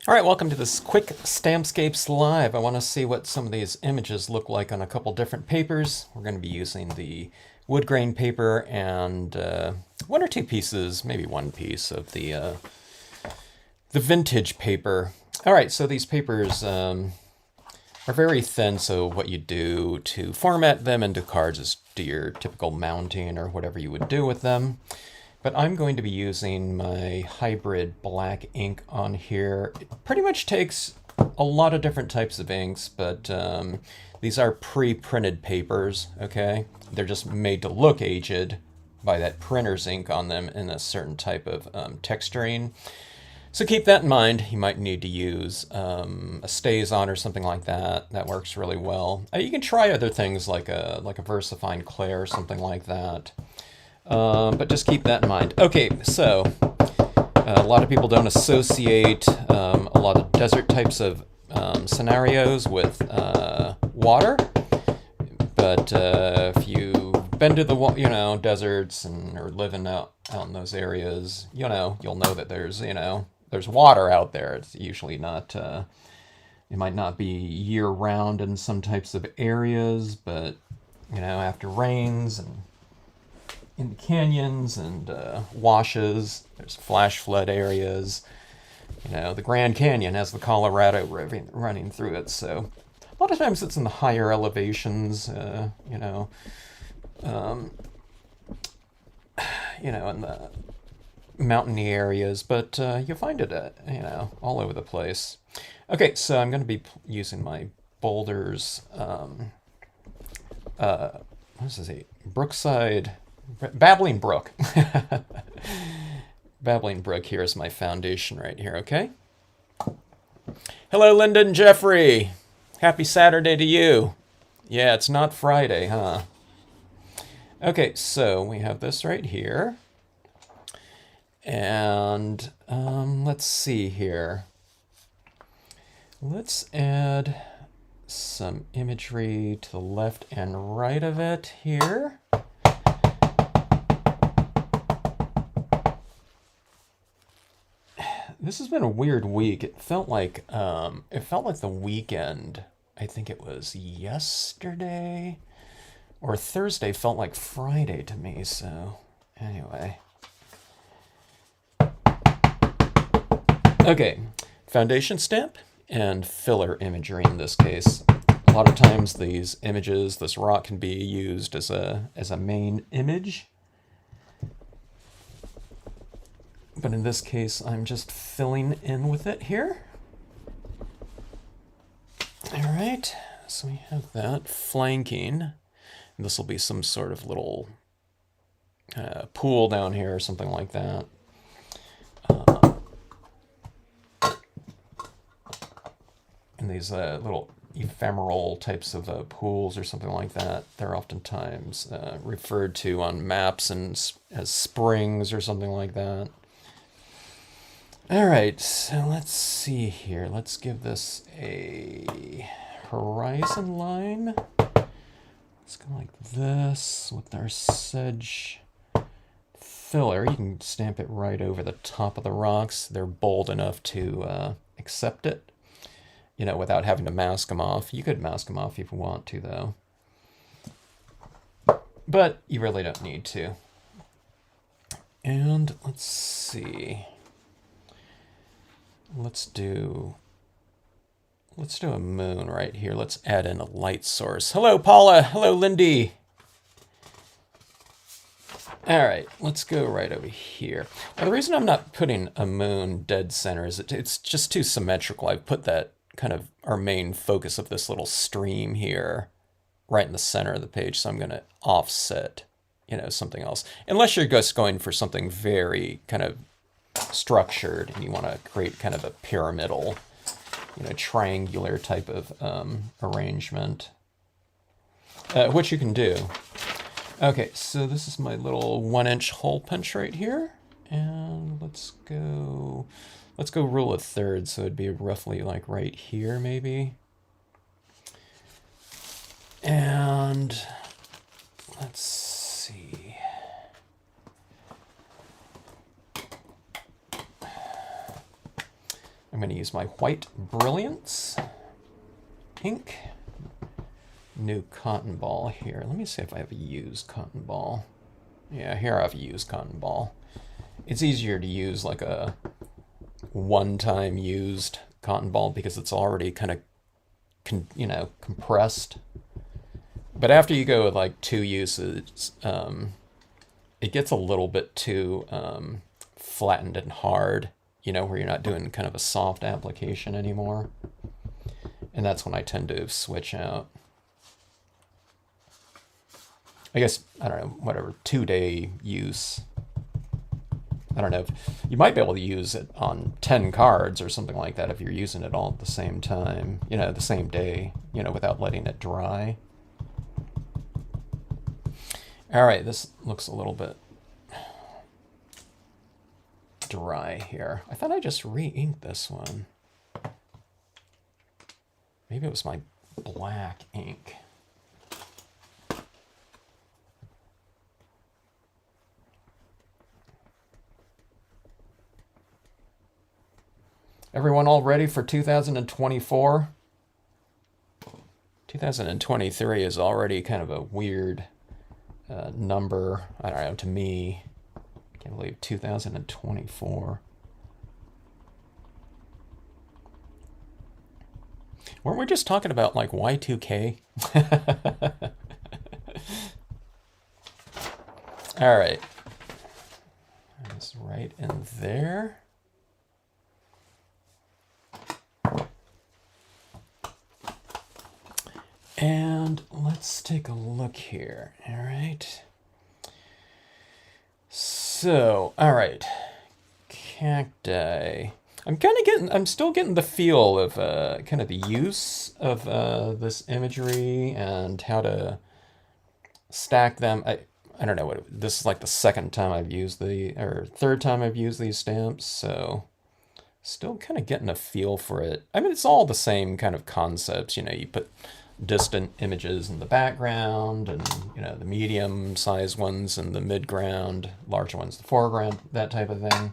All right, welcome to this quick Stampscapes Live. I want to see what some of these images look like on a couple different papers. We're going to be using the wood grain paper and one or two pieces, maybe one piece of the vintage paper. All right, so these papers are very thin, so what you do to format them into cards is do your typical mounting or whatever you would do with them. But I'm going to be using my hybrid black ink on here. It pretty much takes a lot of different types of inks, but these are pre-printed papers, okay? They're just made to look aged by that printer's ink on them in a certain type of texturing. So keep that in mind. You might need to use a StazOn or something like that. That works really well. You can try other things like a VersaFine clay or something like that. But just keep that in mind. Okay, so a lot of people don't associate a lot of desert types of scenarios with water, but if you've been to the deserts and or living out in those areas, you'll know that there's water out there. It's usually not. It might not be year round in some types of areas, but after rains and in the canyons and washes. There's flash flood areas. The Grand Canyon has the Colorado River running through it, so a lot of times it's in the higher elevations, in the mountainy areas, but you'll find it all over the place. Okay, so I'm going to be using my Boulders, what is it? Babbling Brook. Babbling Brook here is my foundation right here, okay? Hello, Linda and Jeffrey. Happy Saturday to you. Yeah, it's not Friday, huh? Okay, so we have this right here. And let's see here. Let's add some imagery to the left and right of it here. This has been a weird week. It felt like the weekend. I think it was yesterday or Thursday felt like Friday to me. So anyway. Okay, foundation stamp and filler imagery in this case. A lot of times these images, this rock can be used as a main image. But in this case, I'm just filling in with it here. All right, so we have that flanking. This will be some sort of little pool down here or something like that. And these little ephemeral types of pools or something like that, they're oftentimes referred to on maps as springs or something like that. All right, so let's see here. Let's give this a horizon line. Let's go like this with our sedge filler. You can stamp it right over the top of the rocks. They're bold enough to accept it, without having to mask them off. You could mask them off if you want to, though. But you really don't need to. And let's see. Let's do a moon right here. Let's add in a light source. Hello, Paula. Hello, Lindy. All right, let's go right over here. Now, the reason I'm not putting a moon dead center is it's just too symmetrical. I've put that kind of our main focus of this little stream here right in the center of the page, so I'm going to offset, something else. Unless you're just going for something very kind of structured and you want to create kind of a pyramidal, triangular type of arrangement, which you can do. Okay, so this is my little 1-inch hole punch right here, and let's go rule of thirds, so it'd be roughly like right here maybe. And let's see. I'm going to use my white Brilliance ink. New cotton ball here. Let me see if I have a used cotton ball. Yeah, here I have a used cotton ball. It's easier to use like a one-time used cotton ball because it's already kind of, compressed. But after you go with like 2 uses, it gets a little bit too flattened and hard, where you're not doing kind of a soft application anymore. And that's when I tend to switch out. I guess, I don't know, whatever, 2-day use. I don't know, you might be able to use it on 10 cards or something like that if you're using it all at the same time, the same day, without letting it dry. All right, this looks a little bit dry here. I thought I just re-inked this one. Maybe it was my black ink. Everyone all ready for 2024? 2023 is already kind of a weird number. I don't know, to me. I can't believe 2024. Weren't we just talking about like Y2K? All right. That's right in there. And let's take a look here. All right. So, all right. Cacti. I'm still getting the feel of kind of the use of this imagery and how to stack them. I don't know this is like the second time I've used or third time I've used these stamps, so still kind of getting a feel for it. I mean, it's all the same kind of concepts. You put distant images in the background, and the medium size ones in the midground, larger ones in the foreground, that type of thing.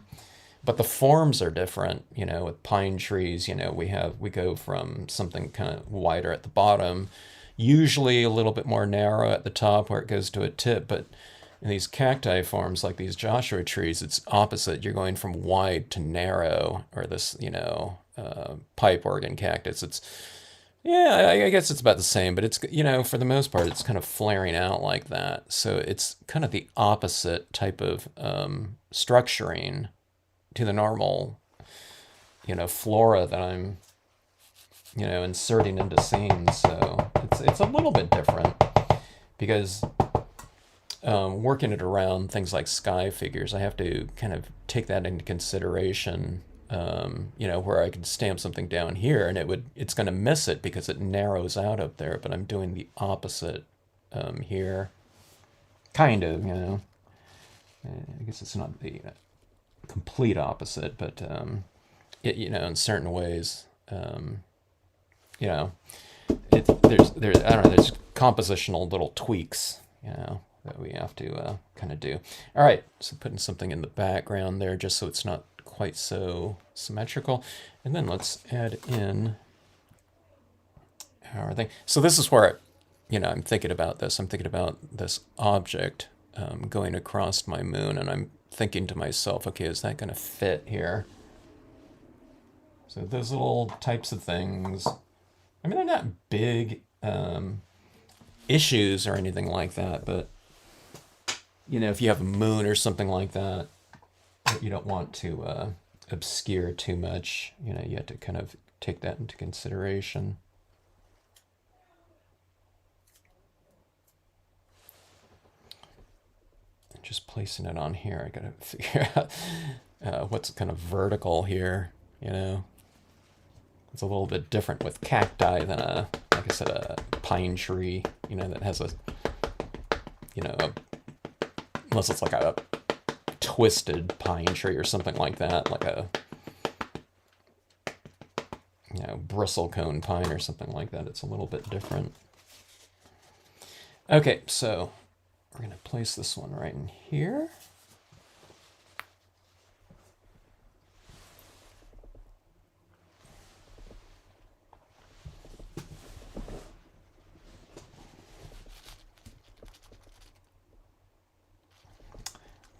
But the forms are different. With pine trees, we go from something kind of wider at the bottom, usually a little bit more narrow at the top where it goes to a tip. But in these cacti forms, like these Joshua trees, it's opposite. You're going from wide to narrow. Or this, pipe organ cactus. Yeah, I guess it's about the same, but it's, for the most part, it's kind of flaring out like that. So it's kind of the opposite type of structuring to the normal, flora that I'm, inserting into scenes. So it's a little bit different because working it around things like sky figures, I have to kind of take that into consideration. Where I could stamp something down here and it's going to miss it because it narrows out up there, but I'm doing the opposite here. Kind of, I guess it's not the complete opposite, but in certain ways, there's I don't know, there's compositional little tweaks, that we have to kind of do. All right, so putting something in the background there just so it's not quite so symmetrical. And then let's add in our thing. So this is where, I'm thinking about this. I'm thinking about this object going across my moon, and I'm thinking to myself, okay, is that going to fit here? So those little types of things, I mean, they're not big issues or anything like that, but, if you have a moon or something like that, you don't want to obscure too much. You have to kind of take that into consideration. Just placing it on here, I gotta figure out what's kind of vertical here. It's a little bit different with cacti than like I said, a pine tree. That has unless it's like a twisted pine tree or something like that, like a bristlecone pine or something like that. It's a little bit different. Okay, so we're going to place this one right in here.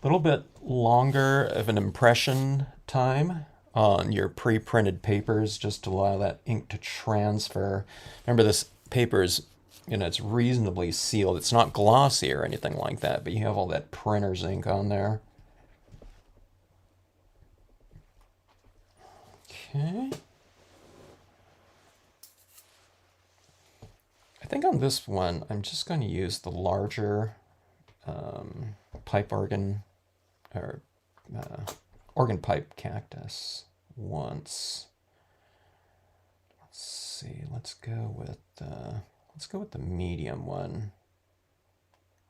little bit longer of an impression time on your pre-printed papers just to allow that ink to transfer. Remember, this paper is, it's reasonably sealed. It's not glossy or anything like that, but you have all that printer's ink on there. Okay. I think on this one, I'm just going to use the larger pipe organ or organ pipe cactus once. Let's see. Let's go with the medium one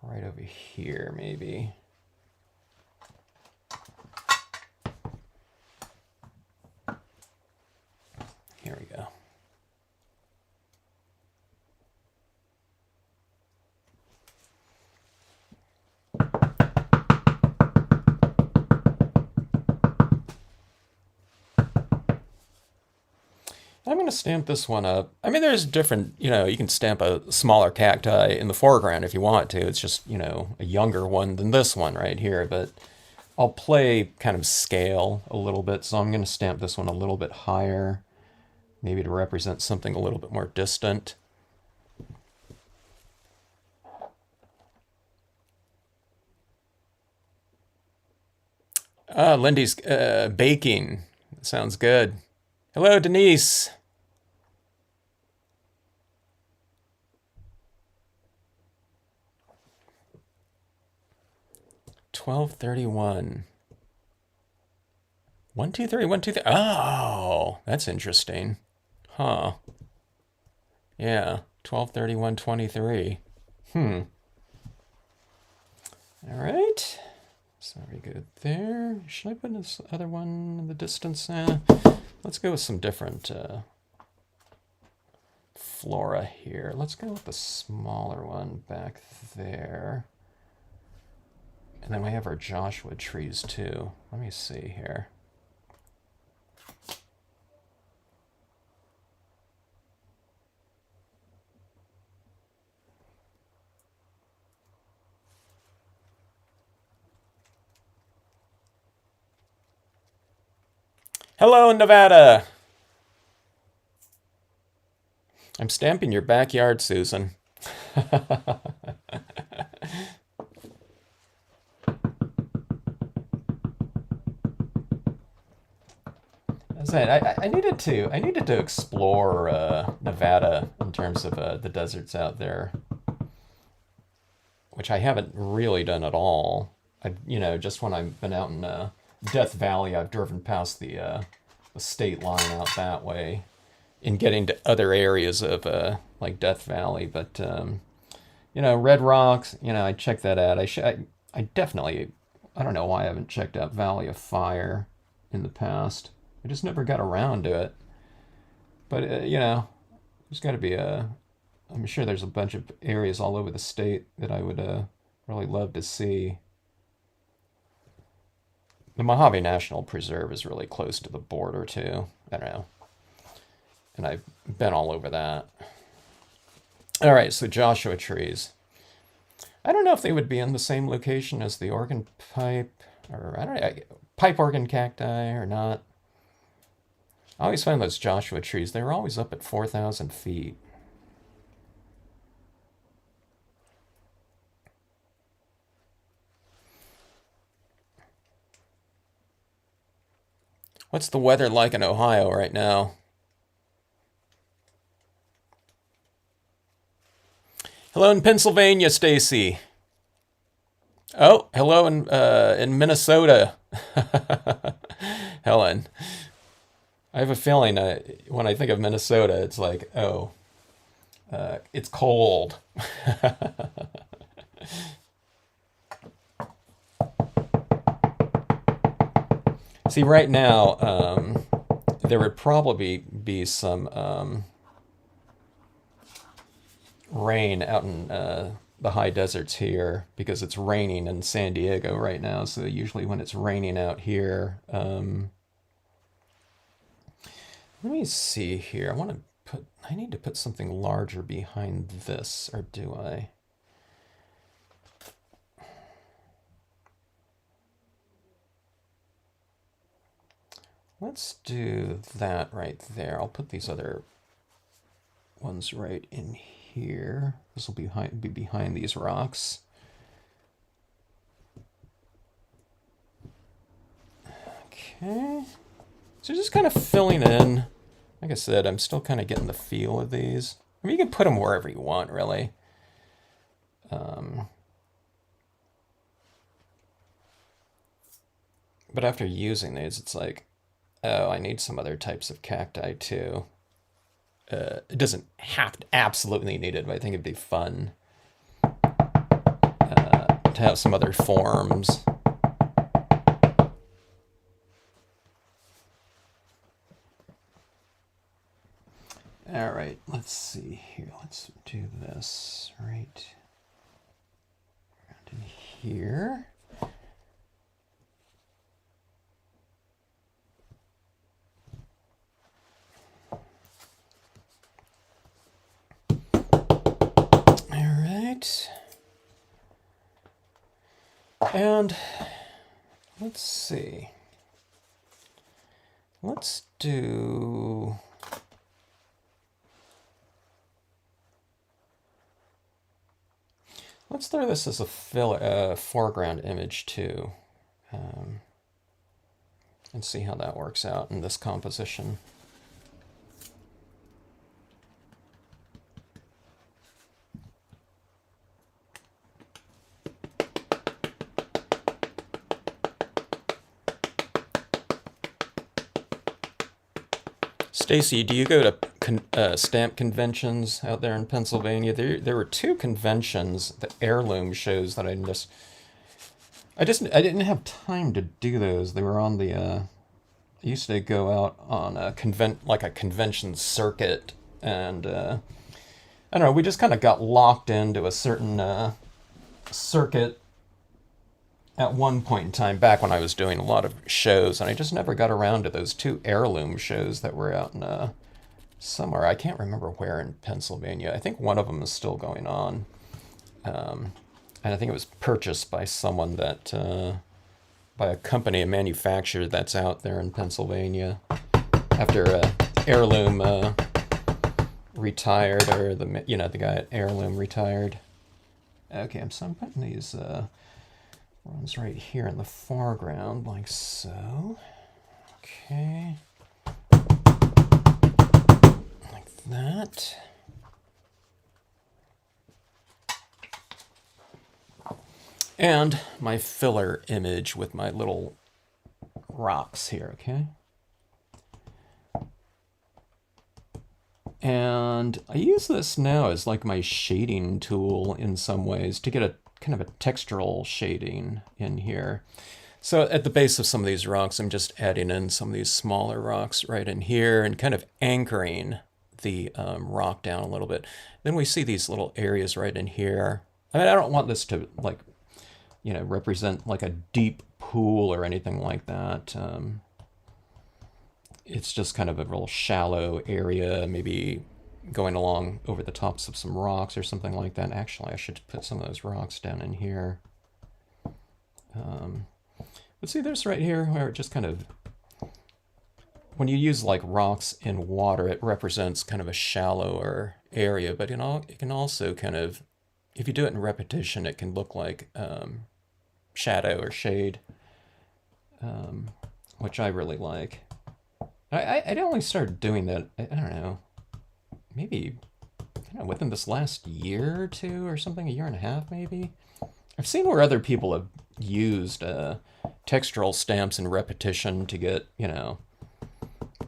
right over here, maybe. Here we go. I'm going to stamp this one up. I mean, there's different, you can stamp a smaller cacti in the foreground if you want to. It's just, a younger one than this one right here. But I'll play kind of scale a little bit. So I'm going to stamp this one a little bit higher, maybe to represent something a little bit more distant. Lindy's baking. Sounds good. Hello, Denise. $12.31. 1, 2, 3, 1, 2, 3. Oh, that's interesting. Huh. Yeah, 12/31/23. All right. So very good there. Should I put this other one in the distance? Let's go with some different flora here. Let's go with the smaller one back there. And then we have our Joshua trees too. Let me see here. Hello, Nevada. I'm stamping your backyard, Susan. I needed to explore Nevada in terms of the deserts out there, which I haven't really done at all. Just when I've been out in Death Valley, I've driven past the state line out that way, in getting to other areas of like Death Valley. But Red Rocks, I checked that out. I definitely, I don't know why I haven't checked out Valley of Fire in the past. I just never got around to it. But there's got to be I'm sure there's a bunch of areas all over the state that I would really love to see. The Mojave National Preserve is really close to the border too. I don't know. And I've been all over that. All right, so Joshua trees. I don't know if they would be in the same location as the organ pipe, or I don't know, pipe organ cacti or not. I always find those Joshua trees, they were always up at 4,000 feet. What's the weather like in Ohio right now? Hello in Pennsylvania, Stacy. Oh, hello in Minnesota, Helen. I have a feeling when I think of Minnesota, it's like, oh, it's cold. See, right now, there would probably be some rain out in the high deserts here, because it's raining in San Diego right now. So usually when it's raining out here, let me see here. I need to put something larger behind this, or do I? Let's do that right there. I'll put these other ones right in here. This will be behind these rocks. Okay. So just kind of filling in. Like I said, I'm still kind of getting the feel of these. I mean, you can put them wherever you want, really. But after using these, it's like, oh, I need some other types of cacti too. It doesn't have to absolutely need it, but I think it'd be fun to have some other forms. All right, let's see here. Let's do this right around in here. All right. And let's see. Let's do... Let's throw this as a foreground image too, and see how that works out in this composition. Stacy, do you go to stamp conventions out there in Pennsylvania? There were two conventions, the heirloom shows that I didn't have time to do those. They were on the I used to go out on a convention circuit, and I don't know, we just kind of got locked into a certain circuit at one point in time back when I was doing a lot of shows, and I just never got around to those two heirloom shows that were out in somewhere. I can't remember where in Pennsylvania. I think one of them is still going on. And I think it was purchased by someone that, by a company, a manufacturer that's out there in Pennsylvania. After Heirloom retired, or the guy at Heirloom retired. Okay, so I'm putting these ones right here in the foreground, like so. Okay. Like that. And my filler image with my little rocks here, okay? And I use this now as like my shading tool in some ways to get a kind of a textural shading in here. So at the base of some of these rocks, I'm just adding in some of these smaller rocks right in here and kind of anchoring the rock down a little bit. Then we see these little areas right in here. I mean, I don't want this to like, represent like a deep pool or anything like that. It's just kind of a real shallow area, maybe going along over the tops of some rocks or something like that. Actually, I should put some of those rocks down in here. But see, there's right here where it just kind of, when you use like rocks in water, it represents kind of a shallower area, but it can also kind of, if you do it in repetition, it can look like shadow or shade, which I really like. I only started doing that, I don't know, maybe within this last year or two or something, a year and a half maybe. I've seen where other people have used textural stamps in repetition to get, to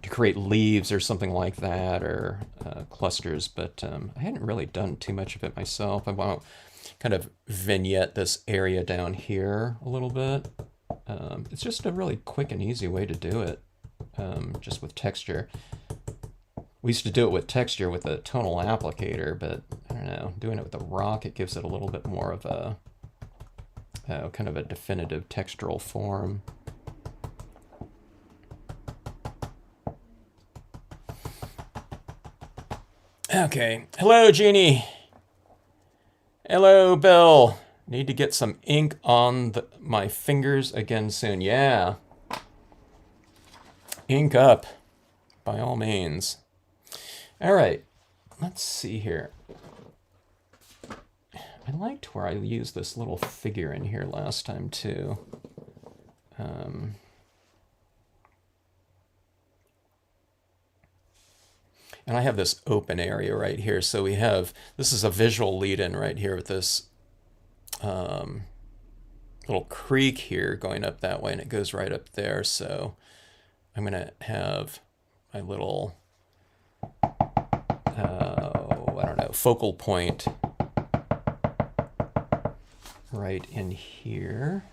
create leaves or something like that, or clusters, but I hadn't really done too much of it myself. I want to kind of vignette this area down here a little bit. It's just a really quick and easy way to do it, just with texture. We used to do it with texture with a tonal applicator, but I don't know, doing it with a rock, it gives it a little bit more of a kind of a definitive textural form. Okay, hello Jeannie. Hello Bill. Need to get some ink on my fingers again soon. Yeah. ink up, by all means. All right, let's see here. I liked where I used this little figure in here last time too. And I have this open area right here. So we have, this is a visual lead-in right here with this little creek here going up that way, and it goes right up there. So I'm going to have my little, I don't know, focal point right in here.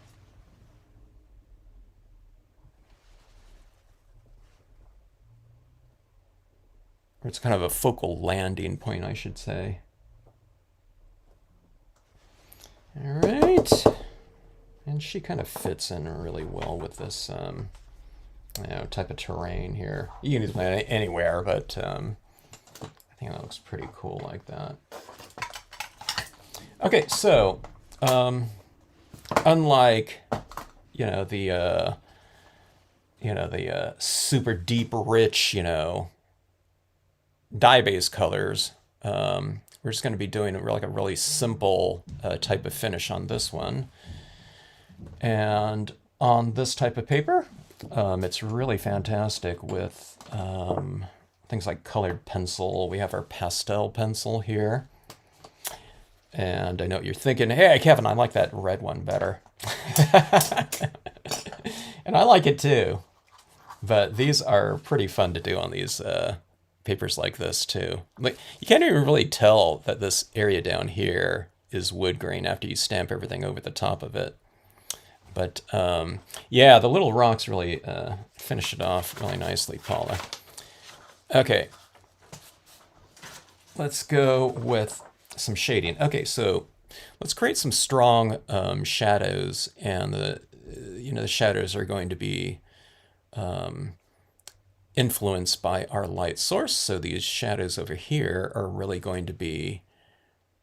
Or it's kind of a focal landing point, I should say. All right. And she kind of fits in really well with this type of terrain here. You can use it anywhere, but I think that looks pretty cool like that. Okay, so unlike the super deep, rich dye-based colors, we're just going to be doing like a really simple type of finish on this one. And on this type of paper, it's really fantastic with things like colored pencil. We have our pastel pencil here. And I know what you're thinking, hey, Kevin, I like that red one better. And I like it too. But these are pretty fun to do on these papers like this too. Like, you can't even really tell that this area down here is wood grain after you stamp everything over the top of it. But yeah, the little rocks really finish it off really nicely, Paula. Okay, let's go with some shading. Okay, so let's create some strong shadows, and the shadows are going to be influenced by our light source. So these shadows over here are really going to be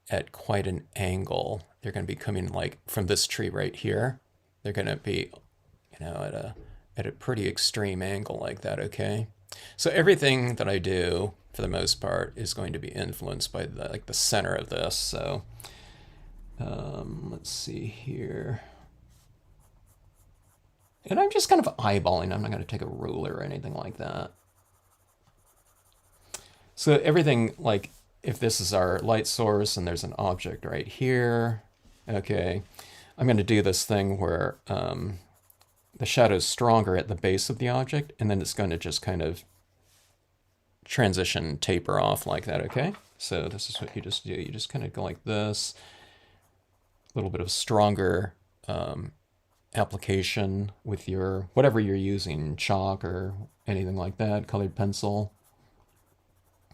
at quite an angle. They're going to be coming like from this tree right here. They're going to be, at a pretty extreme angle like that. Okay, so everything that I do, for the most part, is going to be influenced by the center of this. So let's see here. And I'm just kind of eyeballing. I'm not going to take a ruler or anything like that. So everything, like if this is our light source and there's an object right here, okay, I'm going to do this thing where the shadow's stronger at the base of the object, and then it's going to just kind of transition, taper off like that, okay? So this is what you just do. You just kind of go like this, a little bit of stronger application with your, whatever you're using, chalk or anything like that, colored pencil.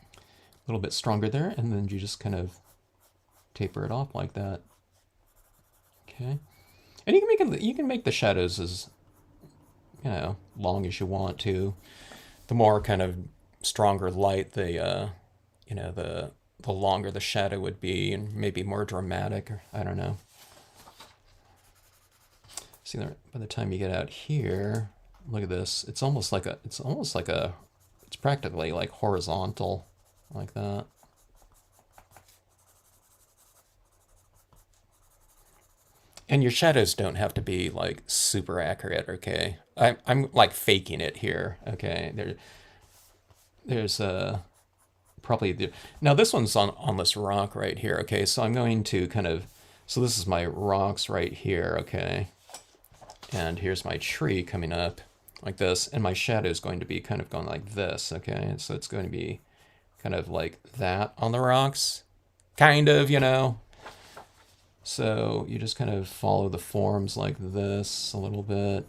A little bit stronger there, and then you just kind of taper it off like that. Okay. And you can make the shadows as long as you want to. The more kind of stronger light, the longer the shadow would be, and maybe more dramatic, or I don't know. See, by the time you get out here, look at this. It's practically like horizontal, like that. And your shadows don't have to be like super accurate, okay? I'm like faking it here, okay? There's probably now this one's on this rock right here, okay? So I'm going to so this is my rocks right here, okay? And here's my tree coming up like this, and my shadow is going to be kind of going like this, okay? So it's going to be kind of like that on the rocks, kind of, So you just kind of follow the forms like this a little bit.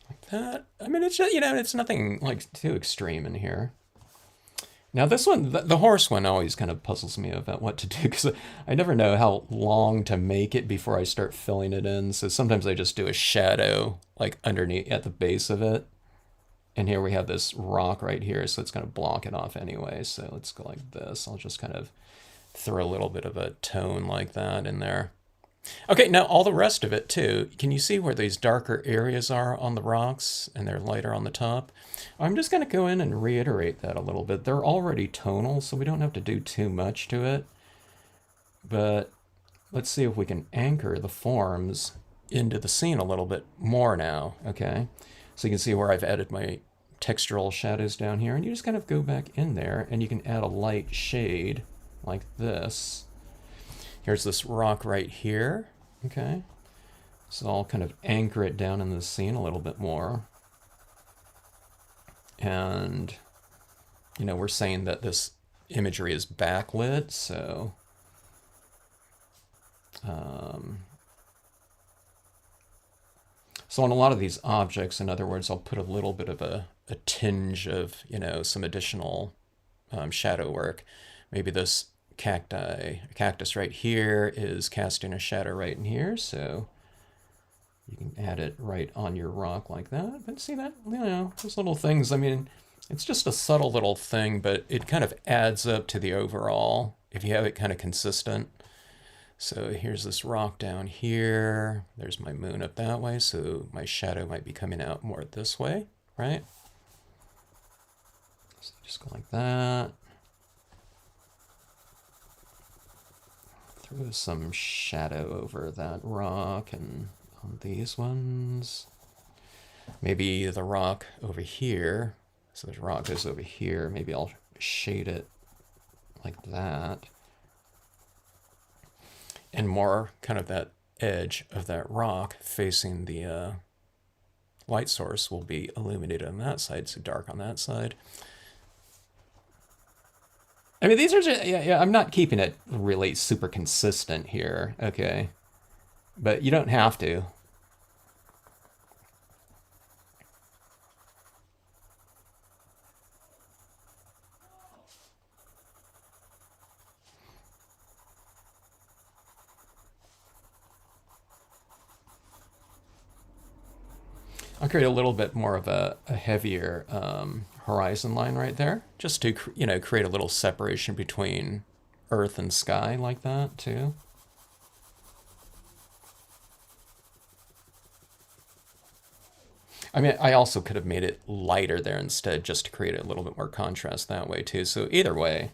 Like that. I mean, it's just, it's nothing like too extreme in here. Now this one, the horse one always kind of puzzles me about what to do, because I never know how long to make it before I start filling it in. So sometimes I just do a shadow like underneath at the base of it. And here we have this rock right here, so it's going to block it off anyway. So let's go like this. I'll just kind of throw a little bit of a tone like that in there. Okay, now all the rest of it too. Can you see where these darker areas are on the rocks and they're lighter on the top? I'm just going to go in and reiterate that a little bit. They're already tonal, so we don't have to do too much to it. But let's see if we can anchor the forms into the scene a little bit more now, okay? So you can see where I've added my textural shadows down here, and you just kind of go back in there and you can add a light shade like this. Here's this rock right here, okay? So I'll kind of anchor it down in the scene a little bit more. And, you know, we're saying that this imagery is backlit, so so on a lot of these objects, in other words, I'll put a little bit of a tinge of, you know, some additional shadow work. Maybe this cactus right here is casting a shadow right in here, so you can add it right on your rock like that. But see that, you know, those little things, I mean, it's just a subtle little thing, but it kind of adds up to the overall if you have it kind of consistent. So here's this rock down here. There's my moon up that way, so my shadow might be coming out more this way, right? So just go like that. Throw some shadow over that rock and on these ones. Maybe the rock over here. So the rock goes over here. Maybe I'll shade it like that. And more kind of that edge of that rock facing the light source will be illuminated on that side, so dark on that side. I mean, these are just, yeah, I'm not keeping it really super consistent here, okay? But you don't have to. I'll create a little bit more of a heavier horizon line right there, just to, you know, create a little separation between earth and sky like that too. I mean, I also could have made it lighter there instead, just to create a little bit more contrast that way too. So either way.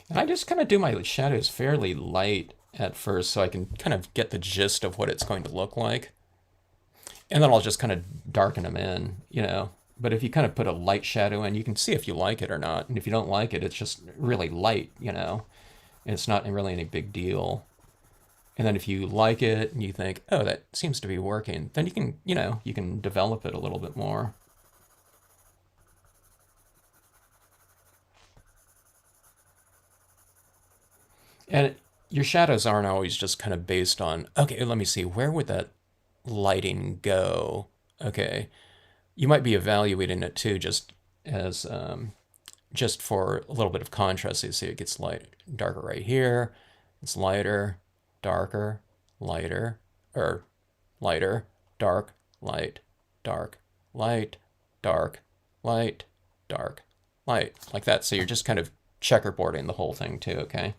And I just kind of do my shadows fairly light at first so I can kind of get the gist of what it's going to look like. And then I'll just kind of darken them in, you know. But if you kind of put a light shadow in, you can see if you like it or not. And if you don't like it, it's just really light, you know. And it's not really any big deal. And then if you like it and you think, oh, that seems to be working, then you can, you know, you can develop it a little bit more. And your shadows aren't always just kind of based on, okay, let me see, where would that lighting go? Okay. You might be evaluating it too, just as, just for a little bit of contrast. You see it gets darker right here. It's lighter, darker, lighter, or lighter, dark, light, dark, light, dark, light, dark, light, like that. So you're just kind of checkerboarding the whole thing too, okay?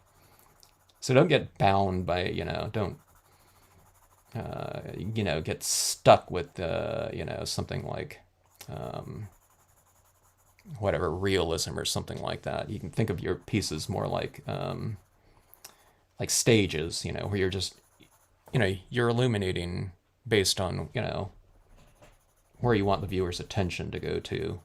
So don't get bound by, you know, don't, you know, get stuck with, you know, something like, whatever, realism or something like that. You can think of your pieces more like stages, you know, where you're just, you know, you're illuminating based on, you know, where you want the viewer's attention to go to.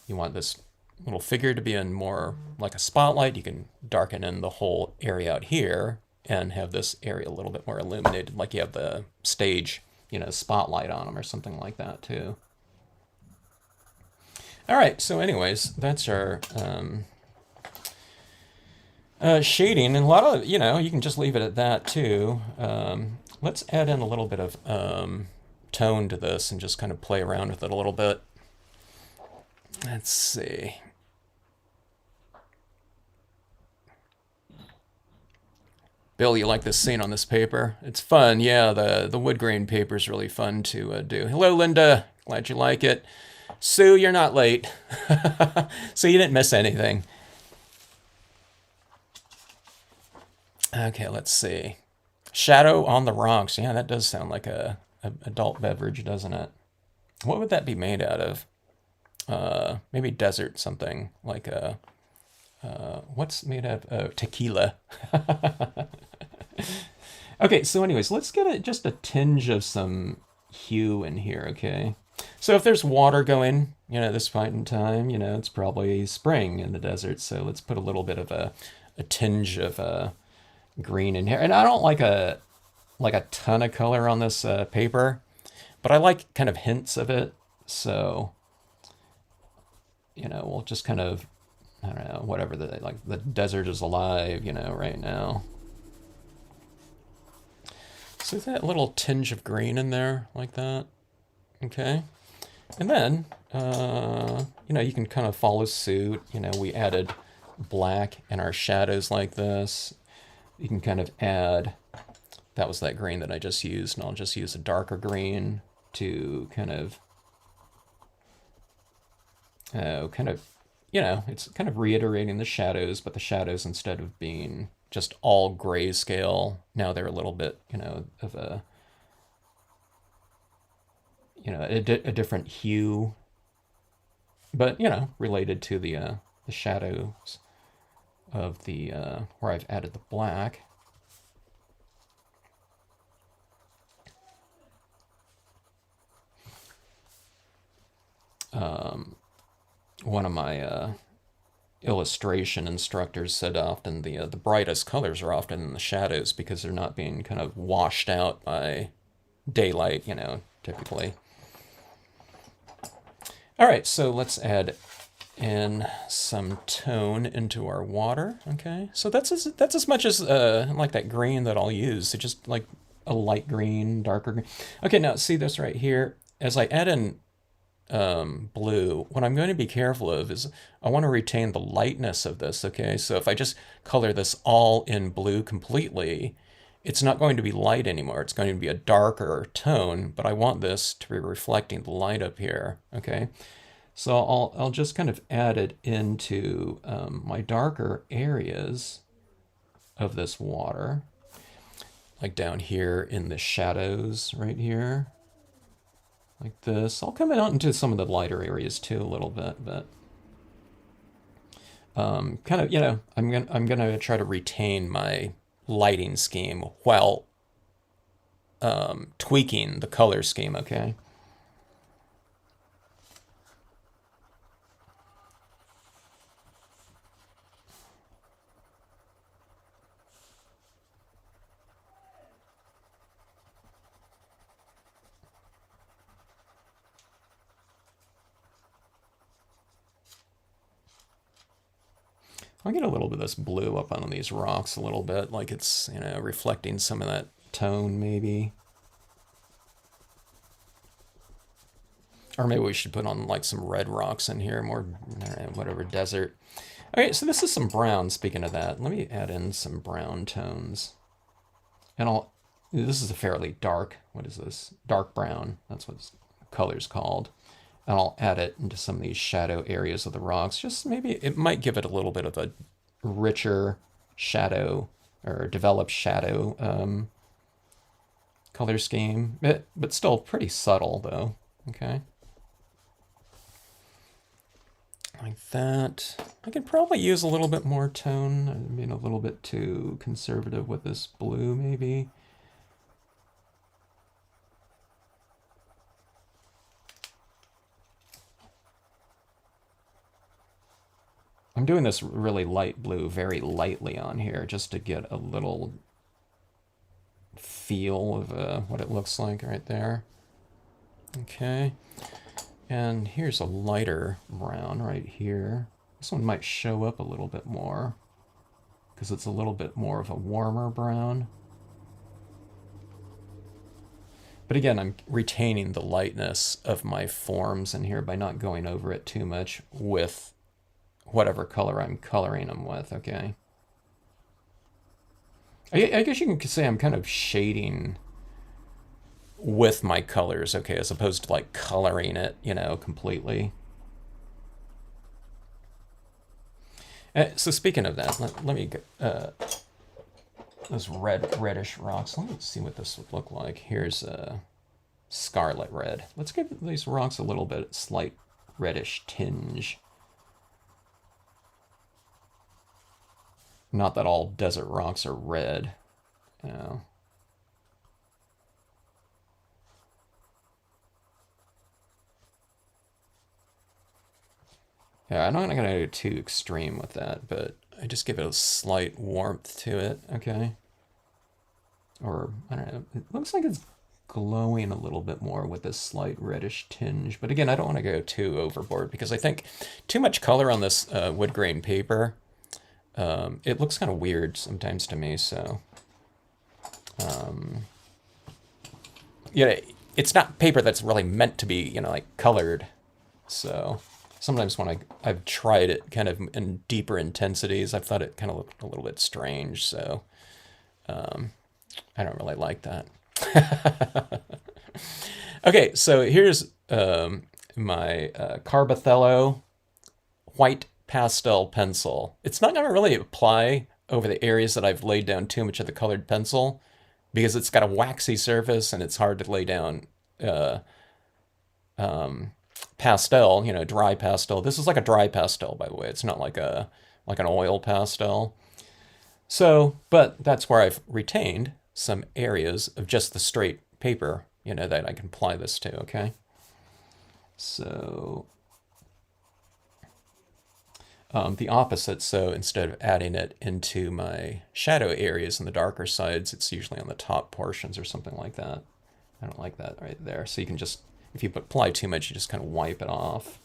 You want this little figure to be in more like a spotlight. You can darken in the whole area out here and have this area a little bit more illuminated, like you have the stage, you know, spotlight on them or something like that too. All right, so anyways, that's our shading, and a lot of, you know, you can just leave it at that too. Let's add in a little bit of tone to this and just kind of play around with it a little bit. Let's see. Bill, you like this scene on this paper? It's fun, yeah. The wood grain paper is really fun to do. Hello, Linda. Glad you like it. Sue, you're not late. So you didn't miss anything. Okay, let's see. Shadow on the rocks. Yeah, that does sound like a adult beverage, doesn't it? What would that be made out of? Maybe desert something like a. What's made of tequila? Okay, so anyways, let's get just a tinge of some hue in here, okay? So if there's water going, at this point in time, it's probably spring in the desert. So let's put a little bit of a tinge of green in here. And I don't like a ton of color on this paper, but I like kind of hints of it. So, we'll just kind of, I don't know, whatever the desert is alive, right now. So that little tinge of green in there like that. Okay. And then, you can kind of follow suit. We added black in our shadows like this. You can kind of add, that was that green that I just used, and I'll just use a darker green to kind of, it's kind of reiterating the shadows, but the shadows, instead of being just all grayscale, now they're a little bit, of a, a different hue, but, related to the shadows of the, where I've added the black. One of my illustration instructors said often the brightest colors are often in the shadows because they're not being kind of washed out by daylight, typically. All right, so let's add in some tone into our water. Okay, so that's as much as like that green that I'll use. So just like a light green, darker green. Okay, now see this right here. As I add in blue, what I'm going to be careful of is I want to retain the lightness of this. Okay, so if I just color this all in blue completely, it's not going to be light anymore. It's going to be a darker tone, but I want this to be reflecting the light up here. Okay, so I'll just kind of add it into my darker areas of this water, like down here in the shadows right here. Like this. I'll come out into some of the lighter areas too a little bit, but kind of, I'm gonna try to retain my lighting scheme while tweaking the color scheme. Okay. I'll get a little bit of this blue up on these rocks a little bit, like it's, reflecting some of that tone maybe. Or maybe we should put on like some red rocks in here, more, whatever, desert. Okay, so this is some brown, speaking of that. Let me add in some brown tones. And this is a fairly dark, what is this? Dark brown, that's what the color's called. And I'll add it into some of these shadow areas of the rocks. Just maybe it might give it a little bit of a richer shadow or developed shadow color scheme, but still pretty subtle though. Okay. Like that. I could probably use a little bit more tone. I'm being a little bit too conservative with this blue maybe. I'm doing this really light blue very lightly on here just to get a little feel of what it looks like right there. Okay, and here's a lighter brown right here. This one might show up a little bit more because it's a little bit more of a warmer brown. But again, I'm retaining the lightness of my forms in here by not going over it too much with whatever color I'm coloring them with, okay? I guess you can say I'm kind of shading with my colors, okay, as opposed to like coloring it, you know, completely. So speaking of that, let me get those reddish rocks. Let me see what this would look like. Here's scarlet red. Let's give these rocks a little bit slight reddish tinge. Not that all desert rocks are red, you know. Yeah, I'm not going to go too extreme with that, but I just give it a slight warmth to it, okay? Or, I don't know, it looks like it's glowing a little bit more with this slight reddish tinge. But again, I don't want to go too overboard because I think too much color on this wood grain paper, it looks kind of weird sometimes to me, so... yeah, it's not paper that's really meant to be, you know, like colored, so... Sometimes when I've tried it kind of in deeper intensities, I've thought it kind of looked a little bit strange, so I don't really like that. Okay, so here's my Carbothello white pastel pencil. It's not going to really apply over the areas that I've laid down too much of the colored pencil because it's got a waxy surface and it's hard to lay down pastel, you know, dry pastel. This is like a dry pastel, by the way. It's not like an oil pastel. So, but that's where I've retained some areas of just the straight paper, you know, that I can apply this to, okay? So, the opposite, so instead of adding it into my shadow areas and the darker sides, it's usually on the top portions or something like that. I don't like that right there. So you can just, if you apply too much, you just kind of wipe it off.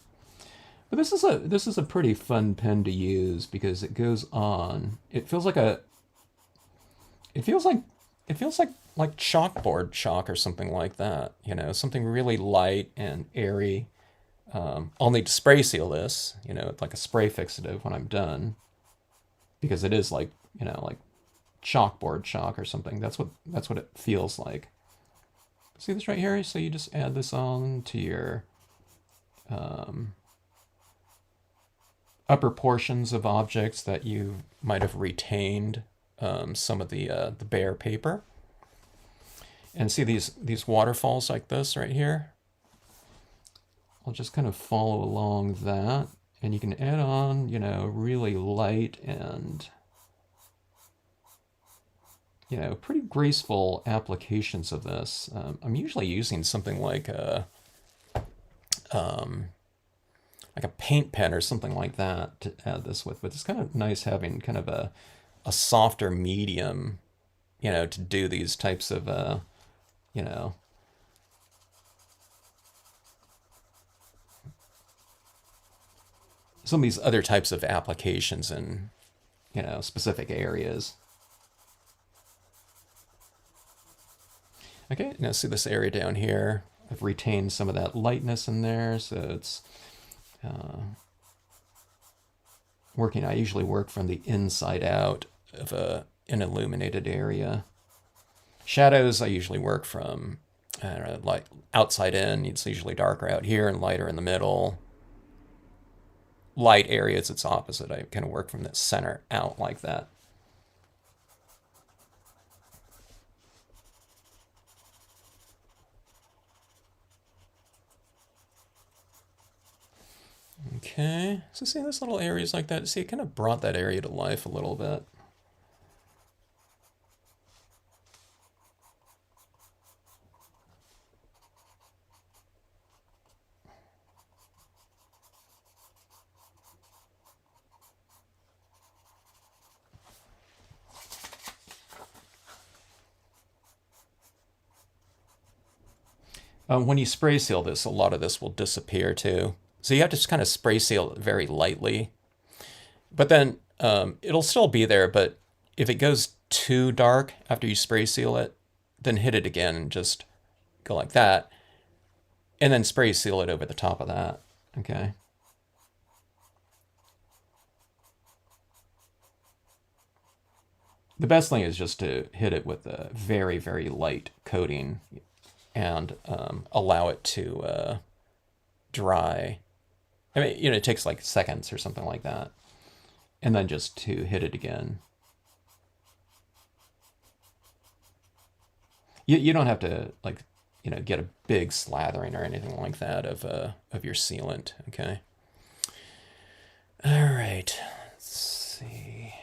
But this is a pretty fun pen to use because it goes on. It feels like chalkboard chalk or something like that. You know, something really light and airy. I'll need to spray seal this, you know, like a spray fixative when I'm done, because it is like, you know, like chalkboard chalk or something. That's what it feels like. See this right here? So you just add this on to your upper portions of objects that you might have retained some of the bare paper. And see these waterfalls like this right here? I'll just kind of follow along that, and you can add on, you know, really light and, you know, pretty graceful applications of this. I'm usually using something like a paint pen or something like that to add this with, but it's kind of nice having kind of a softer medium, you know, to do these types of, you know, some of these other types of applications in, you know, specific areas. Okay, now see this area down here. I've retained some of that lightness in there, so it's working. I usually work from the inside out of an illuminated area. Shadows, I usually work from, I don't know, like outside in. It's usually darker out here and lighter in the middle. Light areas, it's opposite. I kind of work from the center out like that. Okay, so see this little areas like that. See, it kind of brought that area to life a little bit. When you spray seal this, a lot of this will disappear too. So you have to just kind of spray seal it very lightly. But then it'll still be there, but if it goes too dark after you spray seal it, then hit it again and just go like that, and then spray seal it over the top of that. Okay. The best thing is just to hit it with a very, very light coating and allow it to dry. I mean, you know, it takes like seconds or something like that. And then just to hit it again. You don't have to, like, you know, get a big slathering or anything like that of your sealant, okay? All right, let's see.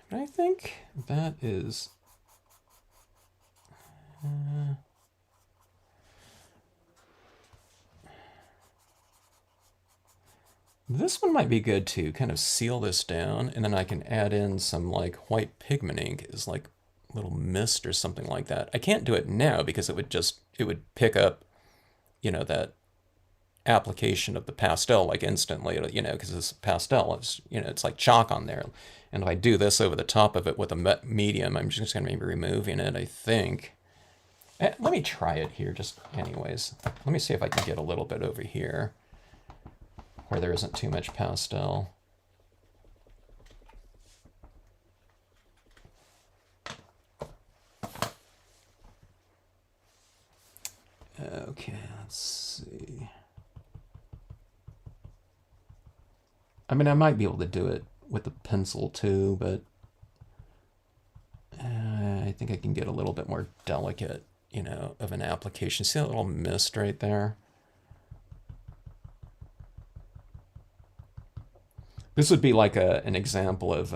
But I think that is... this one might be good to kind of seal this down, and then I can add in some like white pigment ink as like little mist or something like that. I can't do it now because it would pick up, you know, that application of the pastel like instantly, you know, because this pastel is, you know, it's like chalk on there. And if I do this over the top of it with a medium, I'm just going to be removing it, I think. Let me try it here just anyways. Let me see if I can get a little bit over here where there isn't too much pastel. Okay, let's see. I mean, I might be able to do it with a pencil too, but I think I can get a little bit more delicate, you know, of an application. See that little mist right there? This would be like an example of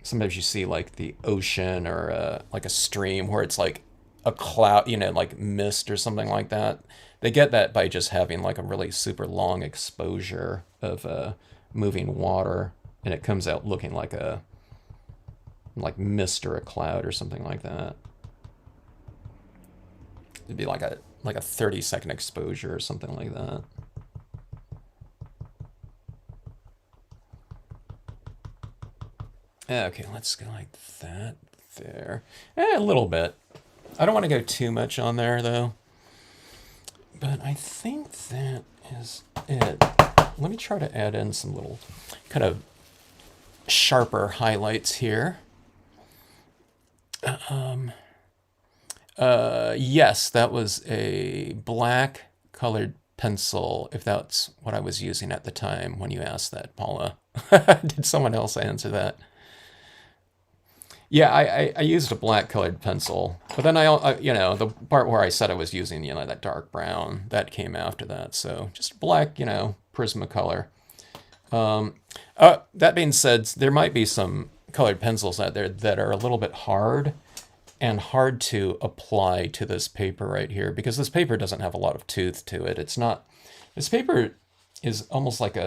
sometimes you see like the ocean or like a stream where it's like a cloud, you know, like mist or something like that. They get that by just having like a really super long exposure of moving water, and it comes out looking like a mist or a cloud or something like that. It'd be like a 30-second exposure or something like that. Okay, let's go like that there. A little bit. I don't want to go too much on there though. But I think that is it. Let me try to add in some little kind of sharper highlights here. Yes, that was a black colored pencil, if that's what I was using at the time when you asked that, Paula. Did someone else answer that? Yeah, I used a black colored pencil, but then you know, the part where I said I was using, you know, that dark brown, that came after that. So just black, you know, Prismacolor. That being said, there might be some colored pencils out there that are a little bit hard and hard to apply to this paper right here because this paper doesn't have a lot of tooth to it. It's not, this paper is almost like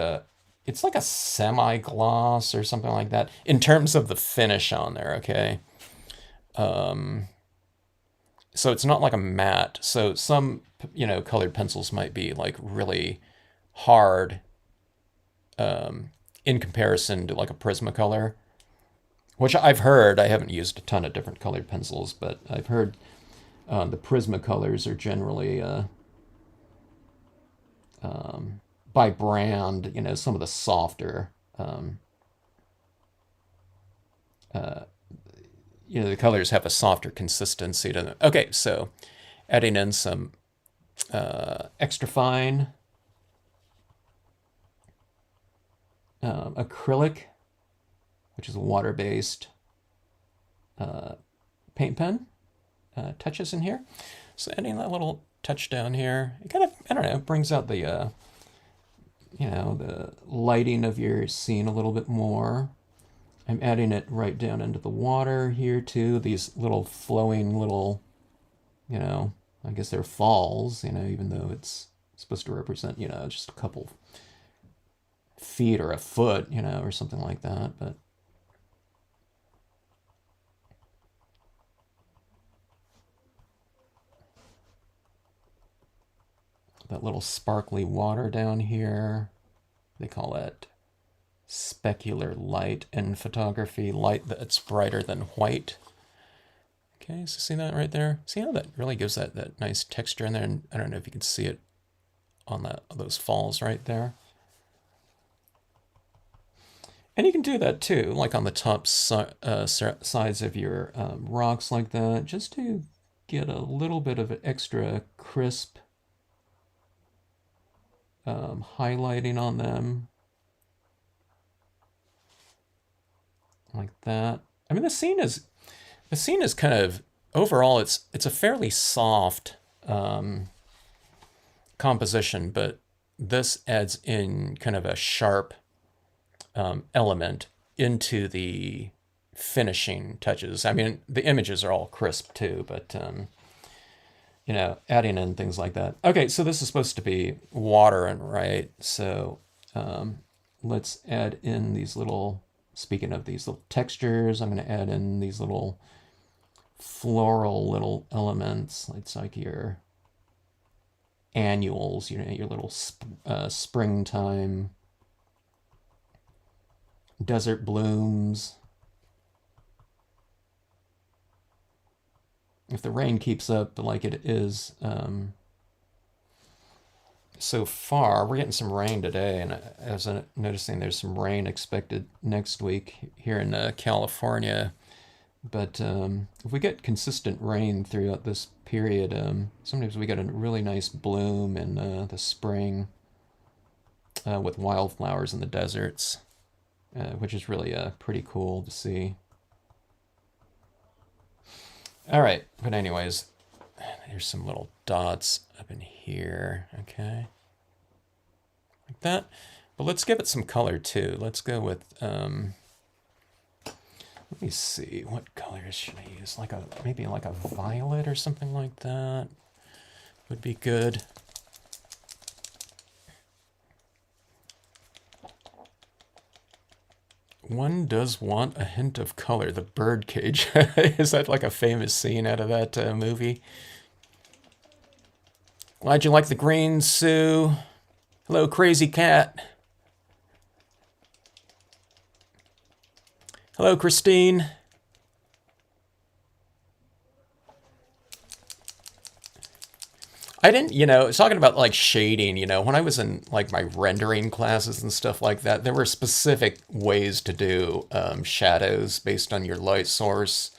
it's like a semi-gloss or something like that in terms of the finish on there, okay? So it's not like a matte. So some, you know, colored pencils might be like really hard in comparison to like a Prismacolor, which I've heard. I haven't used a ton of different colored pencils, but I've heard the Prismacolors are generally by brand, you know, some of the softer, you know, the colors have a softer consistency to them. Okay, so adding in some extra fine acrylic, which is a water-based paint pen touches in here. So adding that little touch down here, it kind of, I don't know, brings out the, you know, the lighting of your scene a little bit more. I'm adding it right down into the water here too. These little flowing little, you know, I guess they're falls, you know, even though it's supposed to represent, you know, just a couple feet or a foot, you know, or something like that. But that little sparkly water down here, they call it specular light in photography, light that's brighter than white. Okay, so see that right there? See how that really gives that nice texture in there? And I don't know if you can see it on those falls right there. And you can do that too, like on the top sides of your rocks like that, just to get a little bit of extra crisp highlighting on them. Like that. I mean, the scene is kind of, overall, it's a fairly soft composition, but this adds in kind of a sharp element into the finishing touches. I mean, the images are all crisp too, but you know, adding in things like that. Okay, so this is supposed to be water, and right? So let's add in these little, speaking of these little textures, I'm going to add in these little floral little elements. It's like your annuals, you know, your little springtime desert blooms. If the rain keeps up like it is so far, we're getting some rain today, and I was noticing there's some rain expected next week here in California. But if we get consistent rain throughout this period, sometimes we get a really nice bloom in the spring with wildflowers in the deserts, which is really pretty cool to see. All right, but anyways, here's some little dots up in here, okay? Like that. But let's give it some color too. Let's go with, let me see, what colors should I use? Maybe like a violet or something like that would be good. One does want a hint of color. The birdcage. Is that like a famous scene out of that movie? Glad you like the green, Sue. Hello, crazy cat. Hello, Christine. I didn't, talking about like shading, when I was in like my rendering classes and stuff like that, there were specific ways to do shadows based on your light source,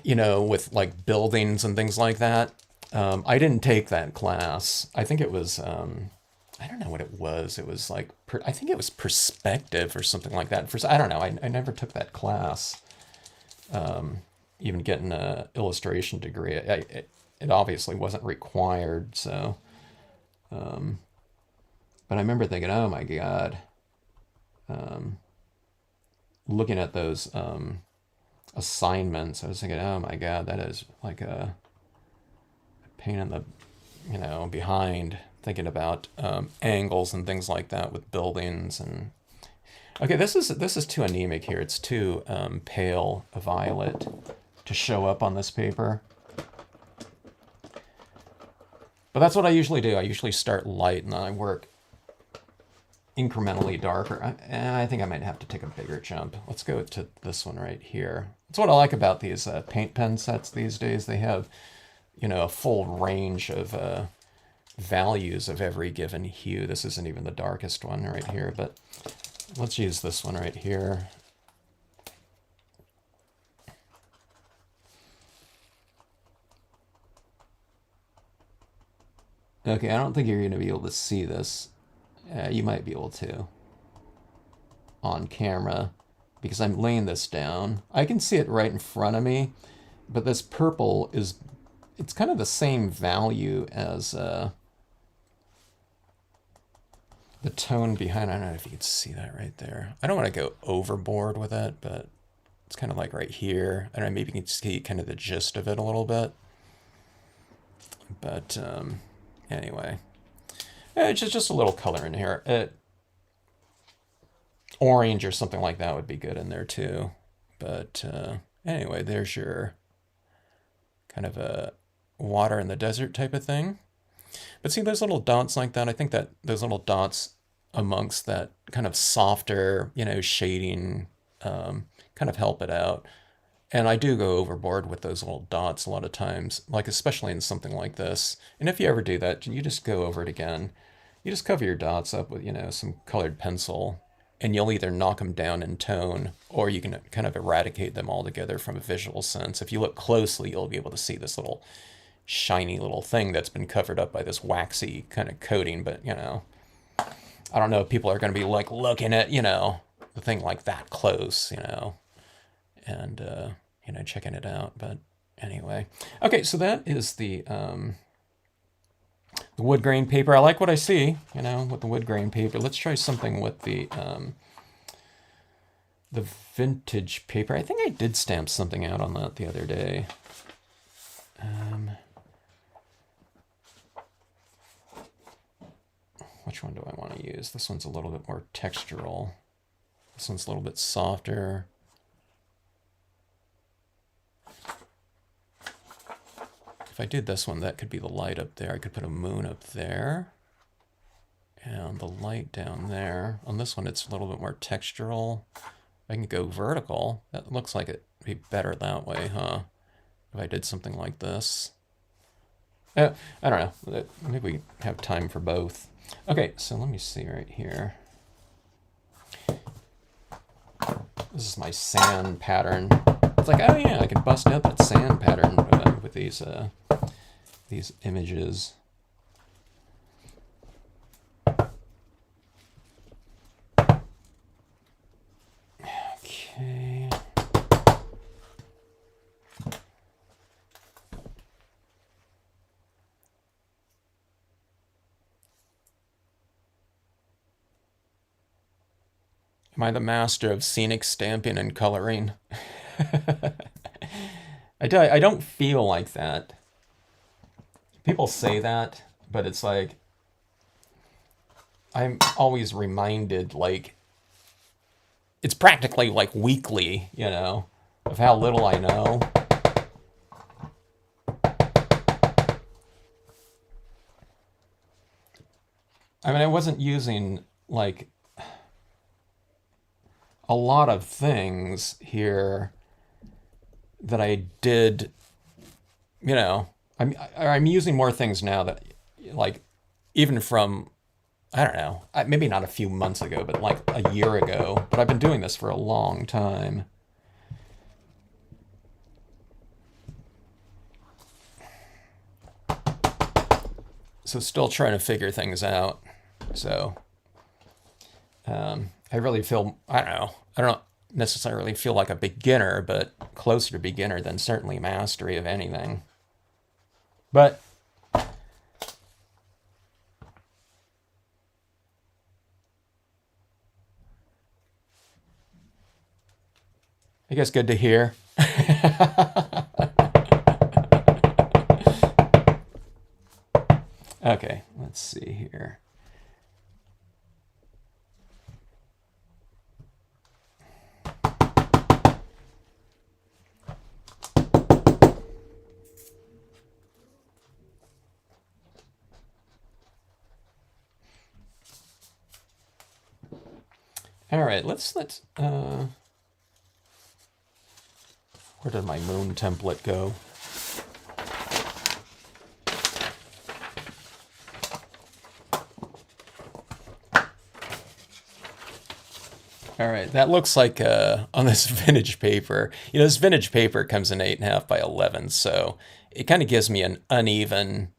with like buildings and things like that. I didn't take that class. I think it was, I don't know what it was. It was like, I think it was perspective or something like that. I don't know. I never took that class. Even getting an illustration degree. It obviously wasn't required, so. But I remember thinking, oh my God. Looking at those assignments, I was thinking, oh my God, that is like a pain in the, behind, thinking about angles and things like that with buildings. And okay, this is too anemic here. It's too pale a violet to show up on this paper. But that's what I usually do. I usually start light and then I work incrementally darker. And I think I might have to take a bigger jump. Let's go to this one right here. That's what I like about these paint pen sets these days. They have, a full range of values of every given hue. This isn't even the darkest one right here, but let's use this one right here. Okay, I don't think you're going to be able to see this. You might be able to on camera because I'm laying this down. I can see it right in front of me, but this purple it's kind of the same value as the tone behind. I don't know if you can see that right there. I don't want to go overboard with it, but it's kind of like right here. I don't know, maybe you can see kind of the gist of it a little bit. But anyway, it's just a little color in here. Orange or something like that would be good in there too. But anyway, there's your kind of a water in the desert type of thing. But see those little dots like that? I think that those little dots amongst that kind of softer, shading, kind of help it out. And I do go overboard with those little dots a lot of times, like especially in something like this. And if you ever do that, you just go over it again. You just cover your dots up with, some colored pencil, and you'll either knock them down in tone or you can kind of eradicate them altogether from a visual sense. If you look closely, you'll be able to see this little shiny little thing that's been covered up by this waxy kind of coating, but, I don't know if people are going to be like looking at, the thing like that close, and, checking it out. But anyway, okay, so that is the wood grain paper. I like what I see, with the wood grain paper. Let's try something with the vintage paper. I think I did stamp something out on that the other day. Which one do I want to use? This one's a little bit more textural. This one's a little bit softer. If I did this one, that could be the light up there. I could put a moon up there and the light down there. On this one, it's a little bit more textural. I can go vertical. That looks like it'd be better that way, huh? If I did something like this. I don't know. Maybe we have time for both. Okay, so let me see right here. This is my sand pattern. It's like, oh yeah, I can bust out that sand pattern with these images. Okay. Am I the master of scenic stamping and coloring? I don't feel like that. People say that, but it's like, I'm always reminded, like, it's practically like weekly, of how little I know. I mean, I wasn't using, like, a lot of things here that I did, I'm using more things now that, like, even from, I don't know, maybe not a few months ago, but like a year ago. But I've been doing this for a long time. So still trying to figure things out. So I really feel, I don't necessarily feel like a beginner, but closer to beginner than certainly mastery of anything. But I guess good to hear. Okay, let's see here. All right, let's where did my moon template go? All right, that looks like on this vintage paper. This vintage paper comes in 8.5 by 11, so it kind of gives me an uneven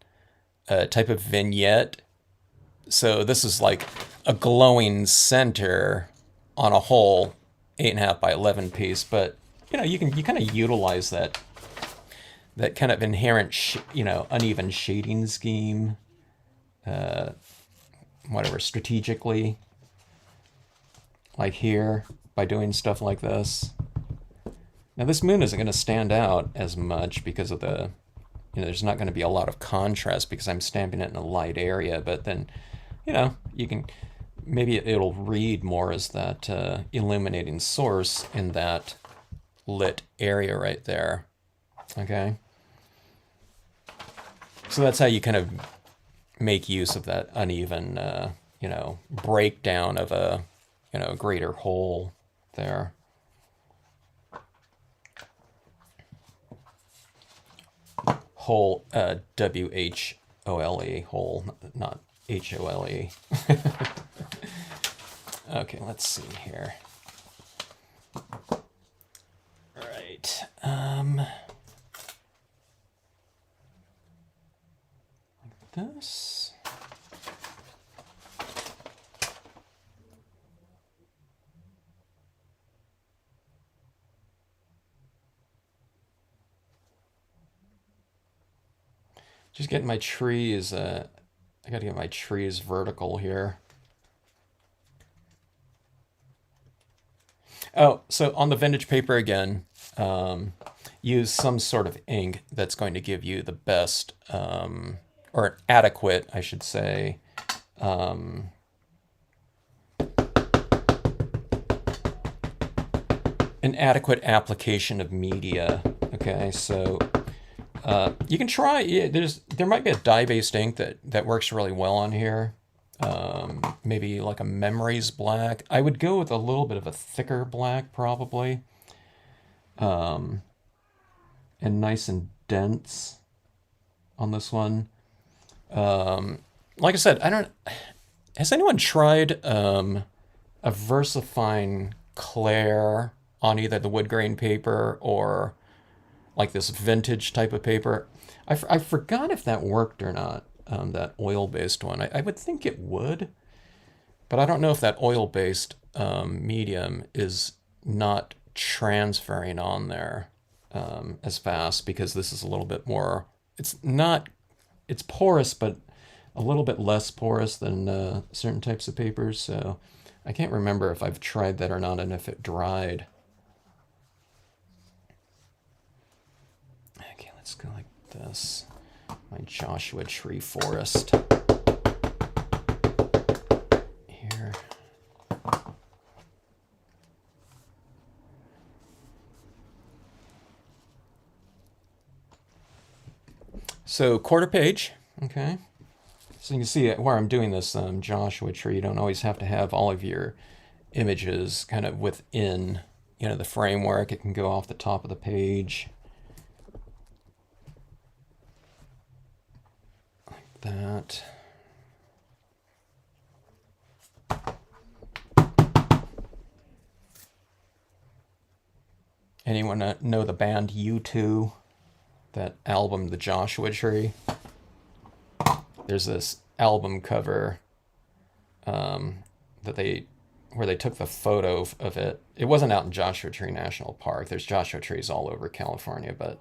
type of vignette. So this is like a glowing center on a whole 8.5 by 11 piece, but you kind of utilize that kind of inherent uneven shading scheme, whatever, strategically, like here, by doing stuff like this. Now this moon isn't going to stand out as much because of the, there's not going to be a lot of contrast because I'm stamping it in a light area, but then, you can, maybe it'll read more as that illuminating source in that lit area right there. Okay. So that's how you kind of make use of that uneven, breakdown of a, greater whole there. Whole, WHOLE, whole, not HOLE. Okay, let's see here. All right. Like this. Just getting my trees, I gotta get my trees vertical here. Oh, so on the vintage paper again, use some sort of ink that's going to give you the best, or adequate, I should say, an adequate application of media. Okay, so you can try. Yeah, there might be a dye-based ink that works really well on here. Maybe like a Memories black. I would go with a little bit of a thicker black probably, and nice and dense on this one. Like I said, I don't. Has anyone tried a VersaFine Claire on either the wood grain paper or like this vintage type of paper? I forgot if that worked or not. That oil-based one. I would think it would, but I don't know if that oil-based medium is not transferring on there as fast, because this is a little bit more. It's not. It's porous, but a little bit less porous than certain types of papers. So I can't remember if I've tried that or not, and if it dried. Okay, let's go like this. My Joshua Tree forest here. So quarter page, okay. So you can see where I'm doing this Joshua Tree. You don't always have to have all of your images kind of within, the framework. It can go off the top of the page. That. Anyone know the band U2? That album, The Joshua Tree? There's this album cover where they took the photo of it. It wasn't out in Joshua Tree National Park. There's Joshua trees all over California, but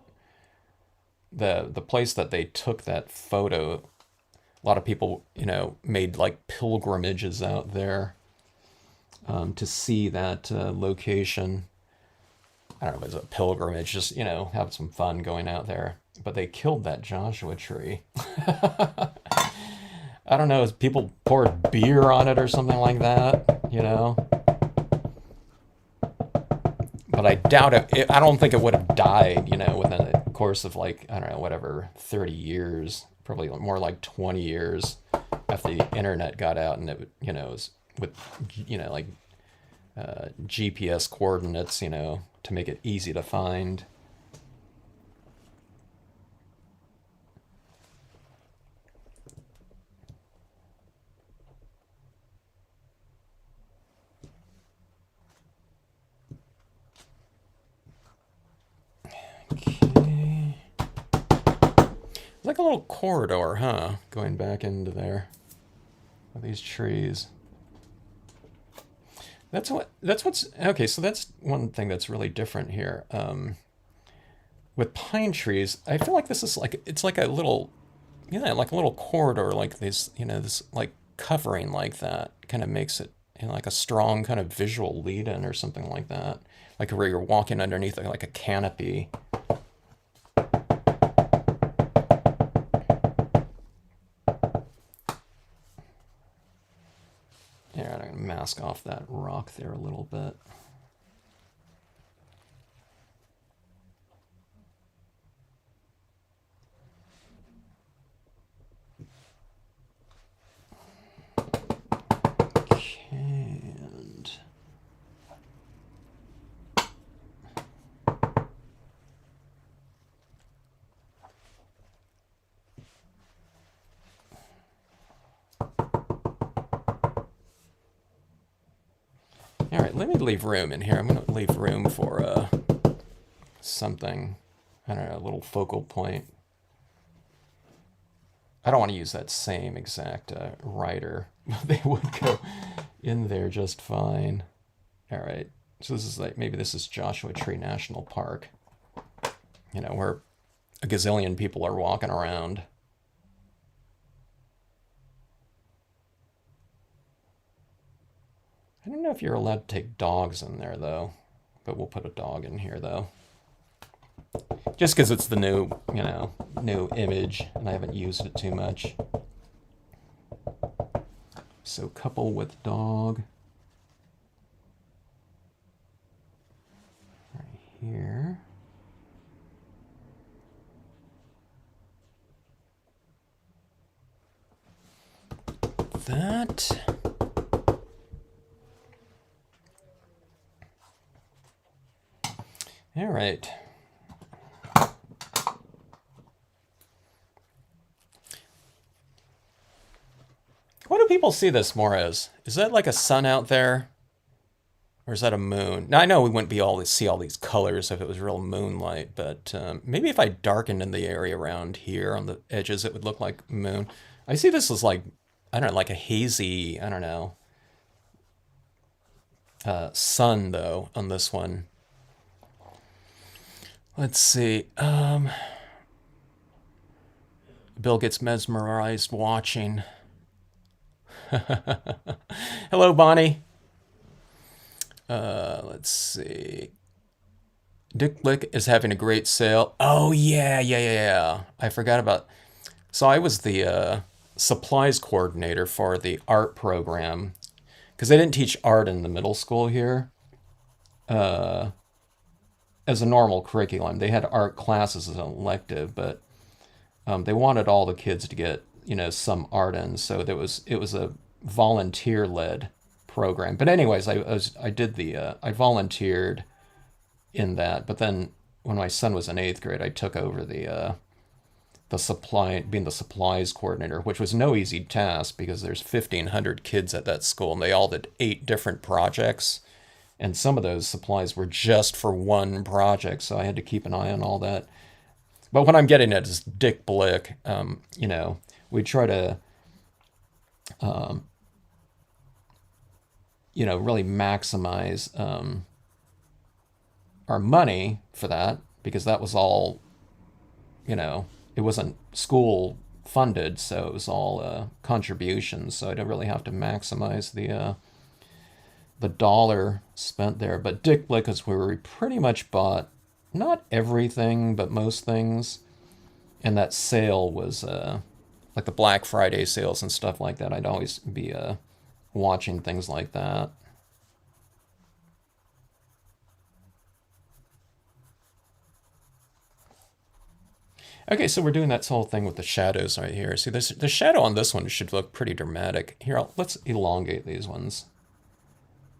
the place that they took that photo, a lot of people, made like pilgrimages out there to see that location. I don't know if it's a pilgrimage, just, have some fun going out there. But they killed that Joshua tree. I don't know, if people poured beer on it or something like that, But I doubt it. I don't think it would have died, within the course of like, I don't know, whatever, 30 years. Probably more like 20 years after the internet got out, and it, was with, like GPS coordinates, to make it easy to find. Okay. It's like a little corridor, huh? Going back into there with these trees. What's okay. So that's one thing that's really different here. With pine trees, I feel like this is like, it's like a little, like a little corridor, like this, this like covering like that kind of makes it, like a strong kind of visual lead-in or something like that, like where you're walking underneath like a canopy. Here, I'm gonna mask off that rock there a little bit. let me leave room in here. I'm going to leave room for something, I don't know, a little focal point. I don't want to use that same exact rider. They would go in there just fine. All right. So this is like, maybe this is Joshua Tree National Park, you know, where a gazillion people are walking around. I don't know if you're allowed to take dogs in there, though, but we'll put a dog in here, though. Just because it's the new, you know, new image, and I haven't used it too much. So couple with dog. Right here. That. All right. What do people see this more as? Is that like a sun out there? Or is that a moon? Now, I know we wouldn't be all to see all these colors if it was real moonlight, but maybe if I darkened in the area around here on the edges, it would look like moon. I see this as like, I don't know, like a hazy, I don't know, sun, though, on this one. Let's see. Bill gets mesmerized watching. Hello, Bonnie. Let's see. Dick Blick is having a great sale. Oh, yeah. I forgot about... So I was the supplies coordinator for the art program, because they didn't teach art in the middle school here as a normal curriculum. They had art classes as an elective, but they wanted all the kids to get, you know, some art in. So it was a volunteer-led program. But anyways, I volunteered in that. But then when my son was in 8th grade, I took over being the supplies coordinator, which was no easy task because there's 1,500 kids at that school, and they all did 8 different projects. And some of those supplies were just for one project, so I had to keep an eye on all that. But what I'm getting at is Dick Blick. You know, we try to, you know, really maximize our money for that, because that was all, you know, it wasn't school funded, so it was all contributions. So I don't really have to maximize the dollar spent there. But Dick Blick is where we pretty much bought not everything, but most things. And that sale was like the Black Friday sales and stuff like that. I'd always be watching things like that. Okay, so we're doing that whole thing with the shadows right here. See, the shadow on this one should look pretty dramatic. Here, let's elongate these ones.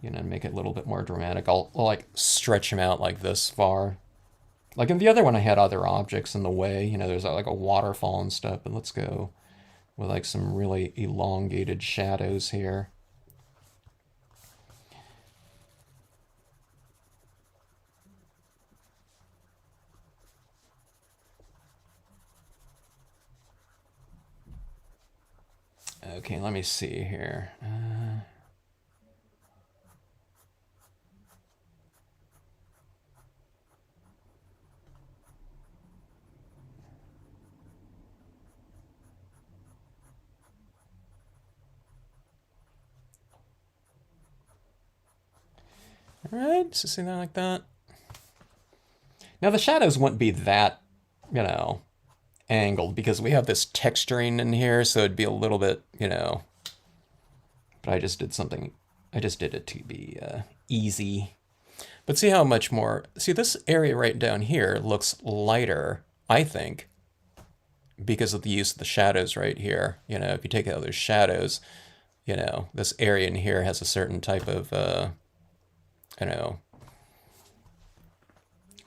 You know, make it a little bit more dramatic. I'll like stretch them out like this far. Like in the other one, I had other objects in the way. You know, there's like a waterfall and stuff. But let's go with like some really elongated shadows here. Okay, let me see here. All right, so see that like that. Now the shadows wouldn't be that, you know, angled because we have this texturing in here, so it'd be a little bit, you know. But I just did it to be easy. But see how much more, see this area right down here looks lighter, I think, because of the use of the shadows right here. You know, if you take out those shadows, you know, this area in here has a certain type of, you know,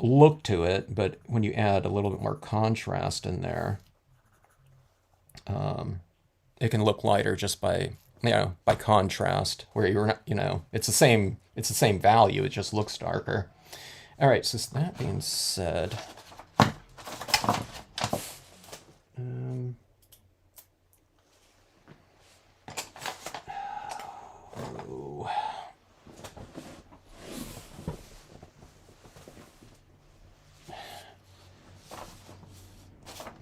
look to it, but when you add a little bit more contrast in there, it can look lighter just by you know, by contrast, where you're not, you know, it's the same value, it just looks darker. All right, so that being said,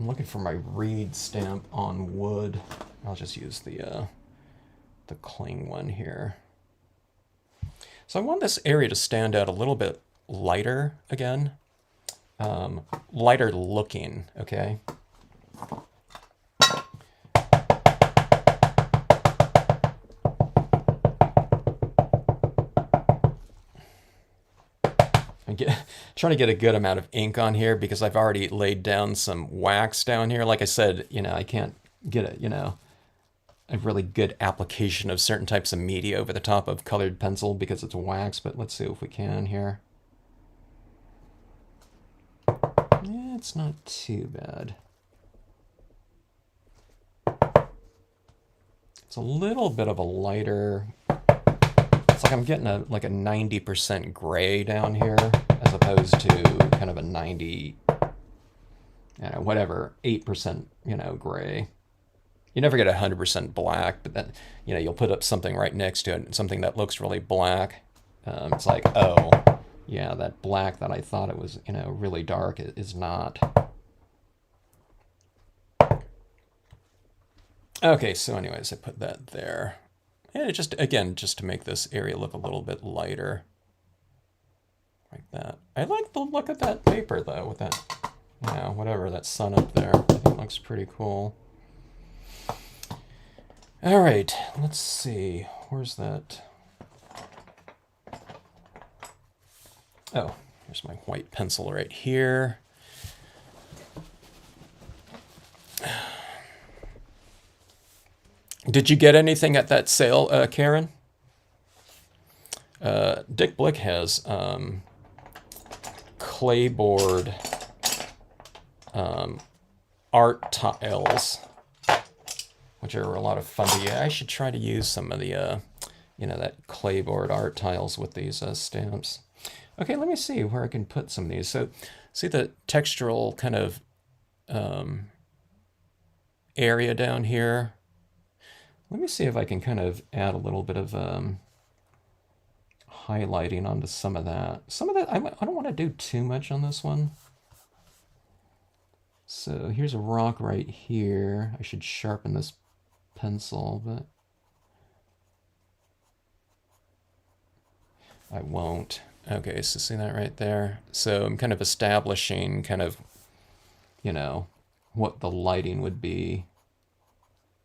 I'm looking for my reed stamp on wood. I'll just use the cling one here. So I want this area to stand out a little bit lighter again. Lighter looking, okay? Trying to get a good amount of ink on here because I've already laid down some wax down here. Like I said, you know, I can't get it, you know, a really good application of certain types of media over the top of colored pencil because it's wax, but let's see if we can here. Yeah, it's not too bad. It's a little bit of a lighter, it's like I'm getting like a 90% gray down here as opposed to kind of a 90, you know, whatever, 8%, you know, gray. You never get 100% black, but then, you know, you'll put up something right next to it, something that looks really black. It's like, oh, yeah, that black that I thought it was, you know, really dark is not. Okay, so anyways, I put that there. And it just, again, just to make this area look a little bit lighter. Like that. I like the look of that paper, though, with that, you know, whatever, that sun up there. I think it looks pretty cool. All right, let's see. Where's that? Oh, here's my white pencil right here. Did you get anything at that sale, Karen? Dick Blick has clayboard art tiles, which are a lot of fun to use. I should try to use some of the, you know, that clayboard art tiles with these stamps. Okay, let me see where I can put some of these. So, see the textural kind of area down here? Let me see if I can kind of add a little bit of highlighting onto some of that. Some of that, I don't want to do too much on this one. So here's a rock right here. I should sharpen this pencil, but I won't. Okay, so see that right there? So I'm kind of establishing kind of, you know, what the lighting would be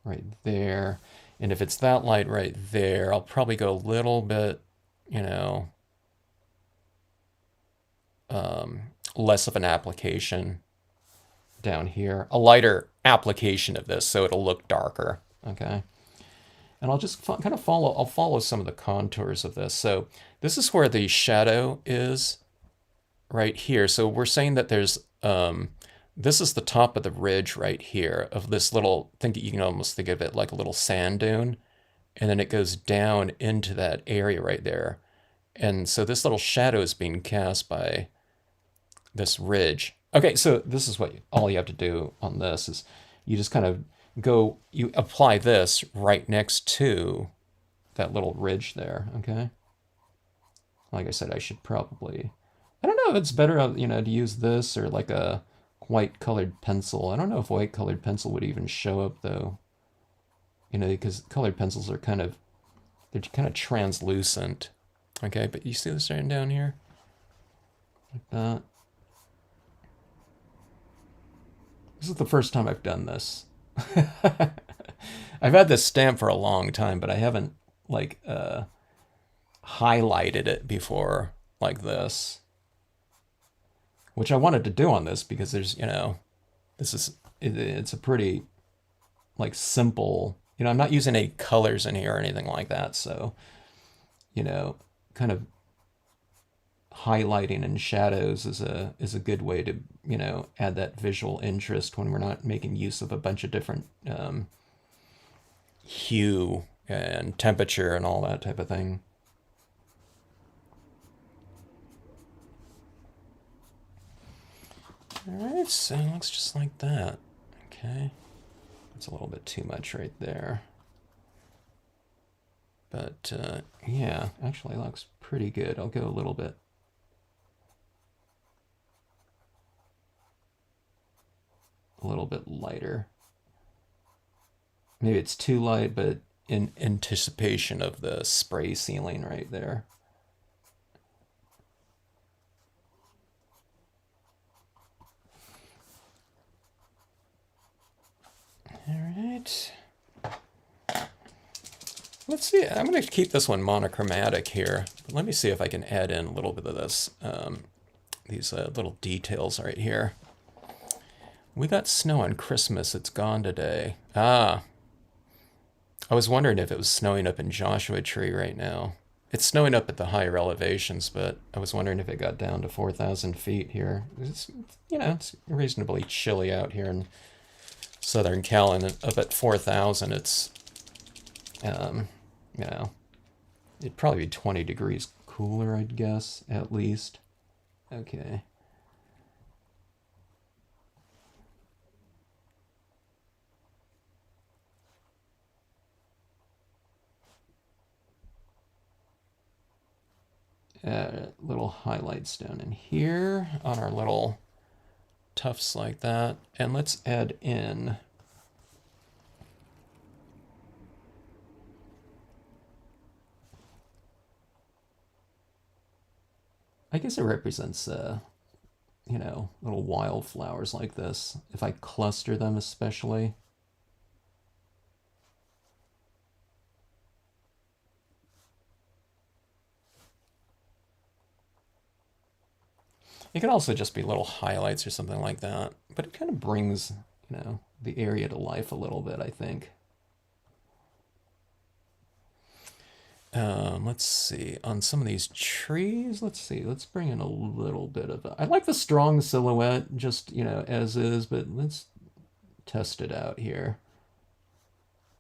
right there. And if it's that light right there, I'll probably go a little bit, you know, less of an application down here. A lighter application of this so it'll look darker, okay? And I'll just kind of follow some of the contours of this. So this is where the shadow is right here. So we're saying that there's, this is the top of the ridge right here of this little thing that you can almost think of it like a little sand dune. And then it goes down into that area right there. And so this little shadow is being cast by this ridge. Okay, so this is what all you have to do on this is you just kind of go, you apply this right next to that little ridge there, okay? Like I said, I should probably, I don't know if it's better, you know, to use this or like a white colored pencil. I don't know if white colored pencil would even show up though, you know, because colored pencils are kind of, they're kind of translucent, okay? But you see this right down here? Like that. This is the first time I've done this. I've had this stamp for a long time, but I haven't like highlighted it before like this, which I wanted to do on this because there's, you know, this is, it's a pretty like simple, you know, I'm not using any colors in here or anything like that. So, you know, kind of highlighting and shadows is a good way to, you know, add that visual interest when we're not making use of a bunch of different hue, and temperature and all that type of thing. All right, so it looks just like that. Okay, that's a little bit too much right there. But yeah, actually looks pretty good. I'll go a little bit lighter. Maybe it's too light, but in anticipation of the spray ceiling right there. All right. Let's see. I'm going to keep this one monochromatic here. But let me see if I can add in a little bit of this, these little details right here. We got snow on Christmas. It's gone today. Ah, I was wondering if it was snowing up in Joshua Tree right now. It's snowing up at the higher elevations, but I was wondering if it got down to 4,000 feet here. It's reasonably chilly out here in Southern Cal, and up at 4,000, it's, um, it'd probably be 20 degrees cooler, I'd guess, at least. Okay. Little highlights down in here on our little tufts like that. And let's add in I guess it represents little wildflowers like this. If I cluster them especially. It could also just be little highlights or something like that. But it kind of brings, the area to life a little bit, I think. Let's see. On some of these trees, let's see. Let's bring in a little bit of I like the strong silhouette, just, as is, but let's test it out here.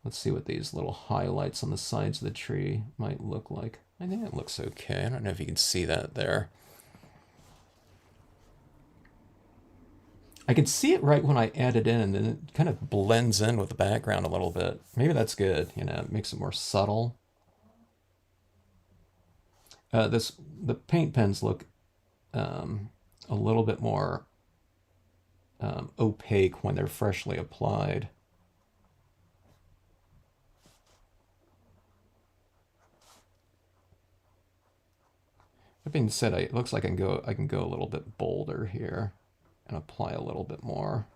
Let's see what these little highlights on the sides of the tree might look like. I think it looks okay. I don't know if you can see that there. I can see it right when I add it in, and then it kind of blends in with the background a little bit. Maybe that's good, it makes it more subtle. The paint pens look a little bit more opaque when they're freshly applied. That being said, it looks like I can go a little bit bolder here and apply a little bit more.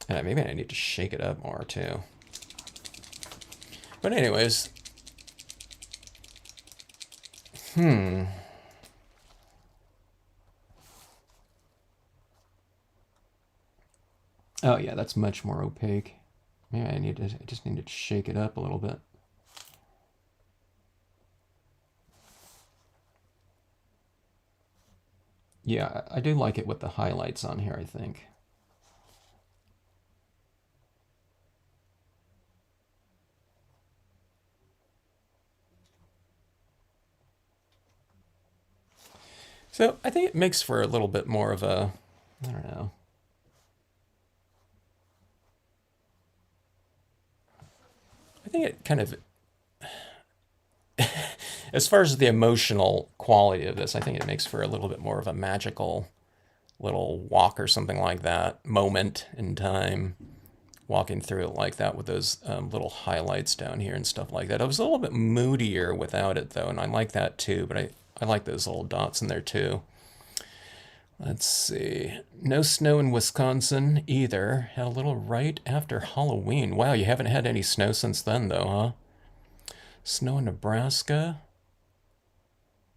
And maybe I need to shake it up more too. But anyways, Oh yeah, that's much more opaque. Maybe I just need to shake it up a little bit. Yeah, I do like it with the highlights on here, I think. So I think it makes for a little bit more of a, I don't know. I think it kind of, as far as the emotional quality of this, I think it makes for a little bit more of a magical little walk or something like that, moment in time, walking through it like that with those little highlights down here and stuff like that. It was a little bit moodier without it though, and I like that too, but I like those little dots in there too. Let's see. No snow in Wisconsin either. Had a little right after Halloween. Wow, you haven't had any snow since then though, huh? Snow in Nebraska.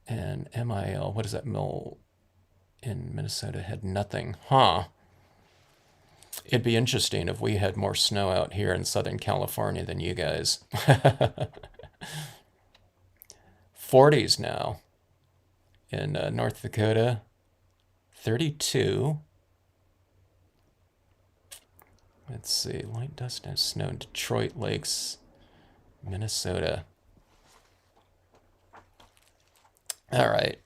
And MIL, what is that mill in Minnesota? Had nothing. Huh. It'd be interesting if we had more snow out here in Southern California than you guys. 40s now in North Dakota. 32. Let's see. Light dust and snow in Detroit Lakes, Minnesota. All right.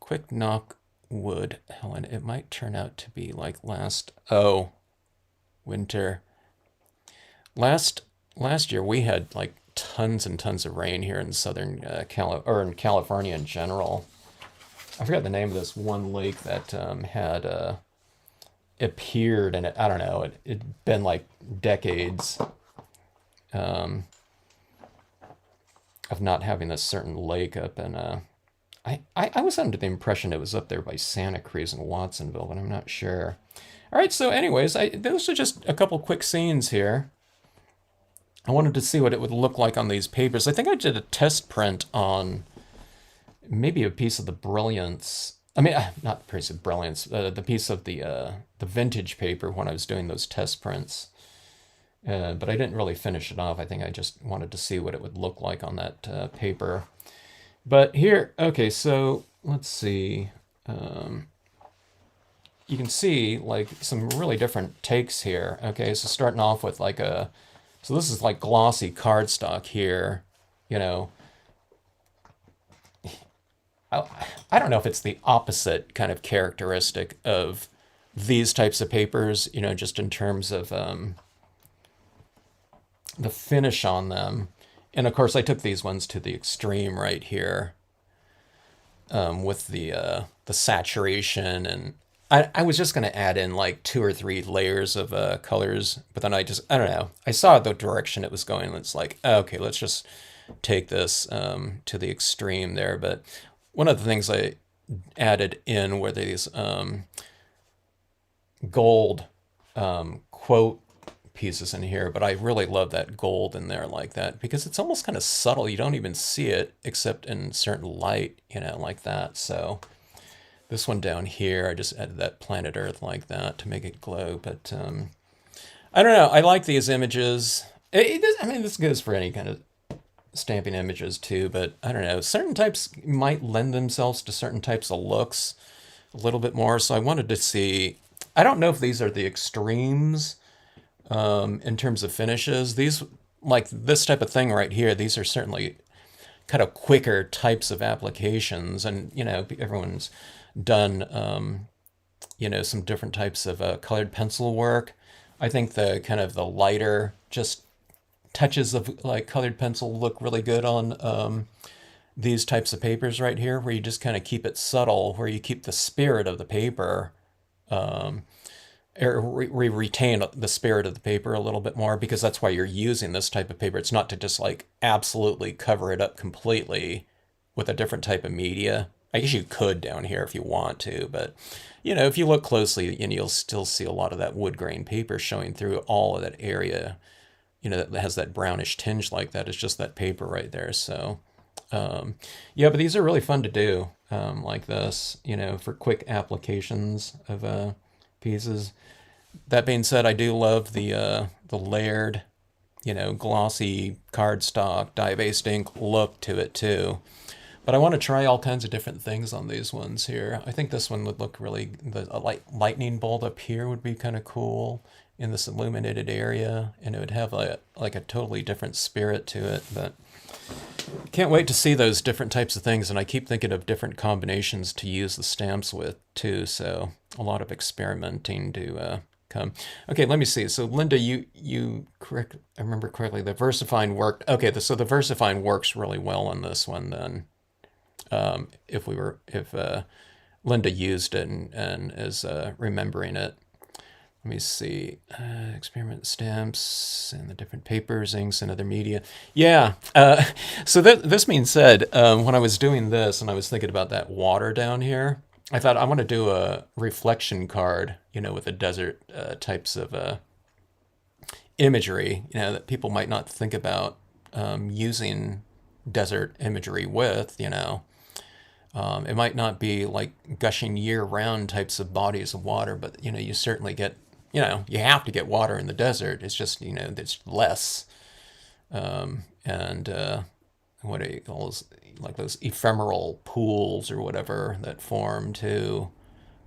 Quick knock wood, Helen. It might turn out to be like winter. Last last year we had like tons and tons of rain here in southern or in California in general. I forgot the name of this one lake that had appeared, and I don't know, it'd been like decades um, of not having this certain lake up in I was under the impression it was up there by Santa Cruz and Watsonville, but I'm not sure. All right, so anyways, those are just a couple quick scenes here. I wanted to see what it would look like on these papers. I think I did a test print on maybe a piece of the Brilliance. I mean, not the piece of Brilliance, the piece of the vintage paper when I was doing those test prints. But I didn't really finish it off. I think I just wanted to see what it would look like on that paper. But here, okay, so let's see. You can see like some really different takes here. Okay, so starting off with so this is like glossy cardstock here, you know. I don't know if it's the opposite kind of characteristic of these types of papers, you know, just in terms of the finish on them. And of course, I took these ones to the extreme right here with the saturation, and I was just going to add in like 2 or 3 layers of colors, but then I don't know. I saw the direction it was going, and it's like, okay, let's just take this to the extreme there. But one of the things I added in were these gold quote pieces in here, but I really love that gold in there like that because it's almost kind of subtle. You don't even see it except in certain light, you know, like that. So this one down here, I just added that planet Earth like that to make it glow. But I don't know. I like these images. I mean, this goes for any kind of stamping images too, but I don't know. Certain types might lend themselves to certain types of looks a little bit more. So I wanted to see, I don't know if these are the extremes in terms of finishes. These, like this type of thing right here, these are certainly kind of quicker types of applications. And, you know, everyone's done, you know, some different types of colored pencil work. I think the kind of the lighter, just touches of like colored pencil look really good on these types of papers right here, where you just kind of keep it subtle, where you keep the spirit of the paper, or retain the spirit of the paper a little bit more, because that's why you're using this type of paper. It's not to just like absolutely cover it up completely with a different type of media. I guess you could down here if you want to, but you know, if you look closely, and you'll still see a lot of that wood grain paper showing through all of that area, you know, that has that brownish tinge like that. It's just that paper right there. So, yeah, but these are really fun to do like this, you know, for quick applications of pieces. That being said, I do love the layered, you know, glossy cardstock, dye-based ink look to it too. But I want to try all kinds of different things on these ones here. I think this one would look really, a lightning bolt up here would be kind of cool in this illuminated area, and it would have like a totally different spirit to it. But can't wait to see those different types of things, and I keep thinking of different combinations to use the stamps with too. So a lot of experimenting to come. Okay, let me see. So Linda, you correct? I remember correctly. The VersaFine worked. Okay, so the VersaFine works really well on this one then. If Linda used it and is remembering it. Let me see. Experiment stamps and the different papers, inks, and other media. Yeah. So this being said, when I was doing this and I was thinking about that water down here, I thought I want to do a reflection card, you know, with the desert types of imagery, you know, that people might not think about using desert imagery with, you know. It might not be like gushing year-round types of bodies of water, but, you know, you certainly get, you know, you have to get water in the desert. It's just, you know, there's less. And what do you call those, like those ephemeral pools or whatever that form too,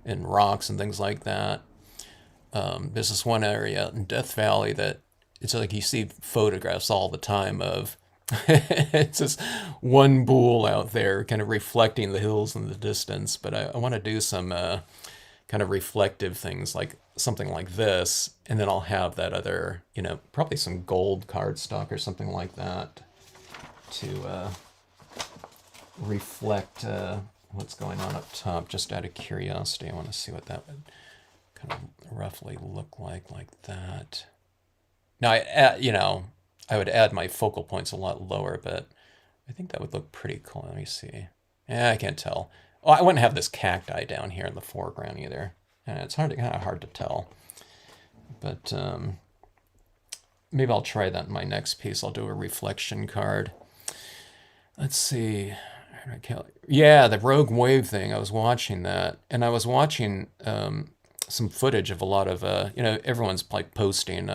in rocks and things like that. There's this one area in Death Valley that it's like you see photographs all the time of. It's just one pool out there kind of reflecting the hills in the distance. But I want to do some kind of reflective things like something like this. And then I'll have that other, probably some gold cardstock or something like that to reflect what's going on up top. Just out of curiosity, I want to see what that would kind of roughly look like that. Now, I would add my focal points a lot lower, but I think that would look pretty cool. Let me see. Yeah, I can't tell. Oh, I wouldn't have this cacti down here in the foreground either. And it's kind of hard to tell. But maybe I'll try that in my next piece. I'll do a reflection card. Let's see. Yeah, the Rogue Wave thing. I was watching that, and I was watching some footage of a lot of everyone's like posting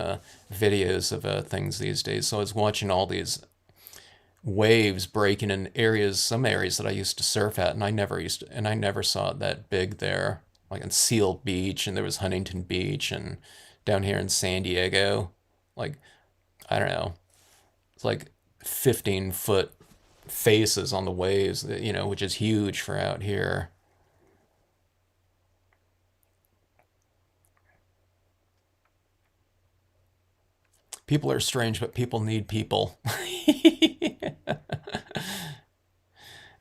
videos of things these days. So I was watching all these waves breaking in some areas that I used to surf at, and I never saw it that big there, like on Seal Beach, and there was Huntington Beach, and down here in San Diego, like I don't know, it's like 15-foot faces on the waves, which is huge for out here. People are strange, but people need people.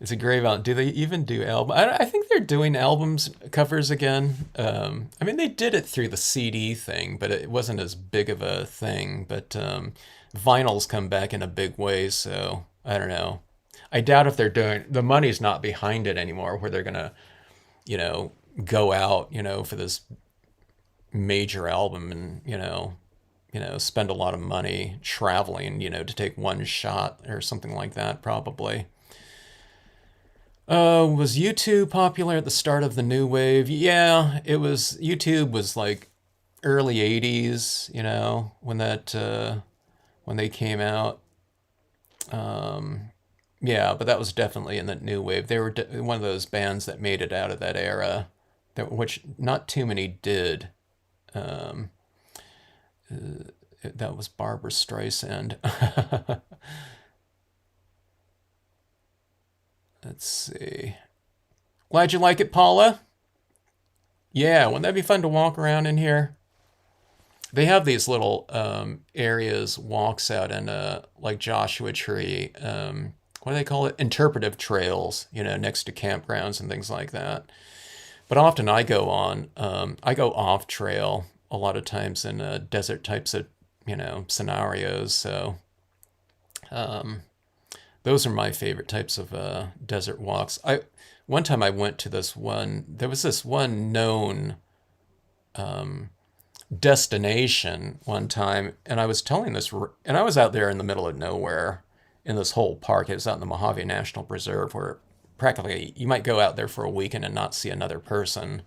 It's a grave album. Do they even do album? I think they're doing albums covers again. I mean, they did it through the CD thing, but it wasn't as big of a thing. But vinyl's come back in a big way, so I don't know. I doubt if they're doing the money's not behind it anymore, where they're gonna, you know, go out, for this major album and spend a lot of money traveling, to take one shot or something like that, probably. Was YouTube popular at the start of the new wave? Yeah, it was. YouTube was like early '80s, when they came out. Yeah, but that was definitely in the new wave. They were one of those bands that made it out of that era, which not too many did. Um, that was Barbara Streisand. Let's see. Glad you like it, Paula. Yeah, wouldn't that be fun to walk around in here? They have these little areas, walks out in like Joshua Tree. What do they call it? Interpretive trails, next to campgrounds and things like that. But often I go off trail a lot of times in desert types of, scenarios. So um, those are my favorite types of desert walks. One time I went to there was this one known destination one time, and I was telling this, and I was out there in the middle of nowhere in this whole park. It was out in the Mojave National Preserve, where practically you might go out there for a weekend and not see another person.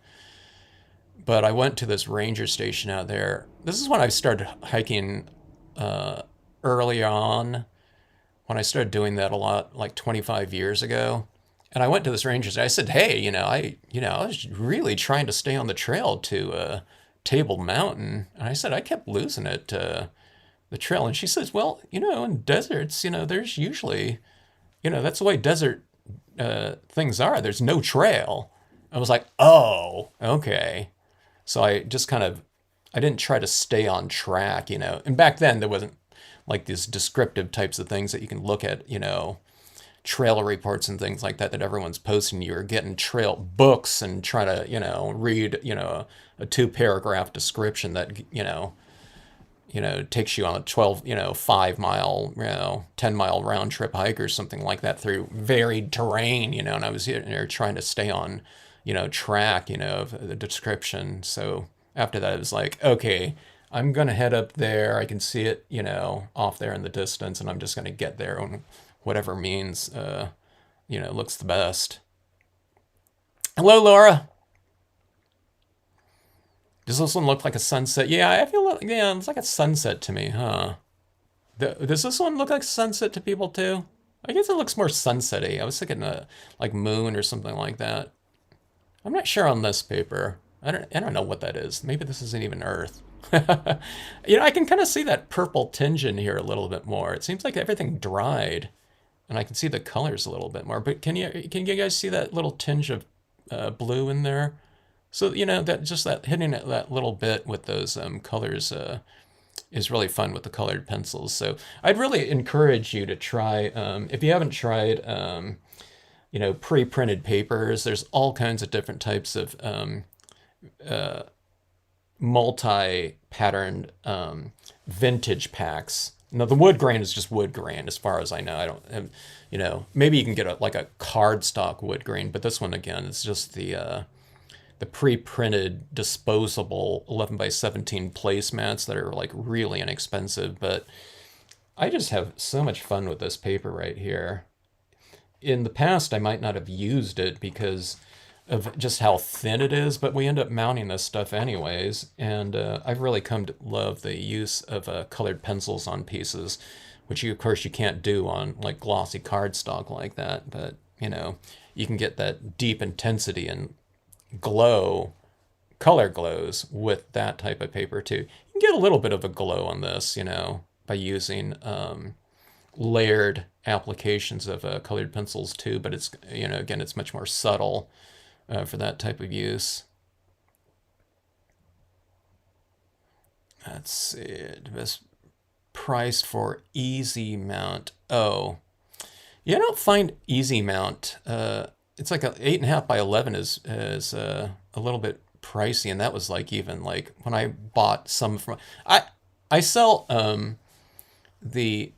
But I went to this ranger station out there. This is when I started hiking early on, when I started doing that a lot, like 25 years ago. And I went to this ranger station. I said, "Hey, I was really trying to stay on the trail to Table Mountain." And I said, "I kept losing it the trail." And she says, "Well, in deserts, there's usually, that's the way desert things are. There's no trail." I was like, "Oh, okay." So I didn't try to stay on track, And back then there wasn't like these descriptive types of things that you can look at, trail reports and things like that everyone's posting. You were getting trail books and try to, read, a 2-paragraph description that, takes you on a 12, 5-mile, 10-mile round trip hike or something like that through varied terrain, and I was here trying to stay on, track, of the description. So after that, it was like, okay, I'm going to head up there. I can see it, off there in the distance, and I'm just going to get there on whatever means, looks the best. Hello, Laura. Does this one look like a sunset? Yeah, I feel like, yeah, it's like a sunset to me, huh? Does this one look like sunset to people too? I guess it looks more sunsetty. I was thinking like moon or something like that. I'm not sure on this paper. I don't know what that is. Maybe this isn't even Earth. I can kind of see that purple tinge in here a little bit more. It seems like everything dried, and I can see the colors a little bit more. But can you guys see that little tinge of blue in there? So that just that hitting it that little bit with those colors is really fun with the colored pencils. So I'd really encourage you to try if you haven't tried pre-printed papers. There's all kinds of different types of multi-patterned vintage packs. Now the wood grain is just wood grain, as far as I know. I don't, maybe you can get like a cardstock wood grain, but this one again is just the pre-printed disposable 11 by 17 placemats that are like really inexpensive. But I just have so much fun with this paper right here. In the past, I might not have used it because of just how thin it is, but we end up mounting this stuff anyways. And I've really come to love the use of colored pencils on pieces, which of course you can't do on like glossy cardstock like that. But you can get that deep intensity and color glows with that type of paper too. You can get a little bit of a glow on this, by using layered applications of colored pencils too, but it's, again, it's much more subtle for that type of use. Let's see, best price for easy mount. Oh, I don't find easy mount. It's like a 8.5 by 11 is a little bit pricey, and that was like even like when I bought some from I sell the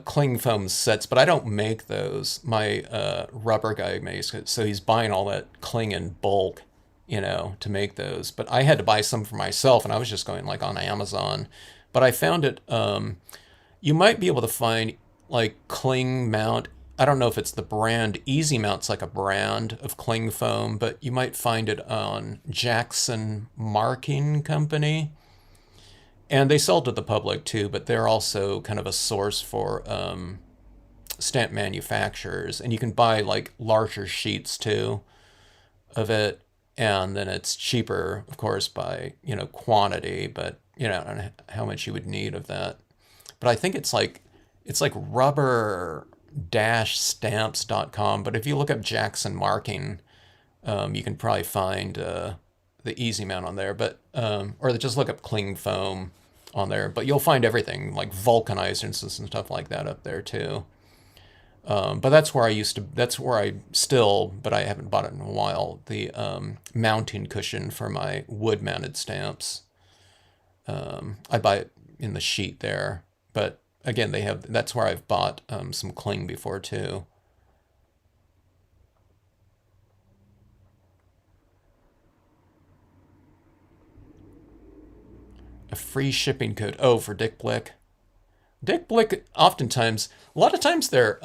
cling foam sets, but I don't make those. My rubber guy makes it, so he's buying all that cling in bulk, to make those. But I had to buy some for myself, and I was just going like on Amazon. But I found it. You might be able to find like cling mount. I don't know if it's the brand. Easy Mount's like a brand of cling foam, but you might find it on Jackson Marking Company. And they sell to the public too, but they're also kind of a source for stamp manufacturers. And you can buy like larger sheets too of it. And then it's cheaper, of course, by, quantity, but, I don't know how much you would need of that. But I think it's like rubber-stamps.com. But if you look up Jackson Marking, you can probably find the Easy Mount on there, but or just look up cling foam on there. But you'll find everything like vulcanizers and stuff like that up there too. But that's where I still, but I haven't bought it in a while, the mounting cushion for my wood-mounted stamps. I buy it in the sheet there, but again, that's where I've bought some cling before too. A free shipping code. Oh, for Dick Blick. Dick Blick, oftentimes, a lot of times they're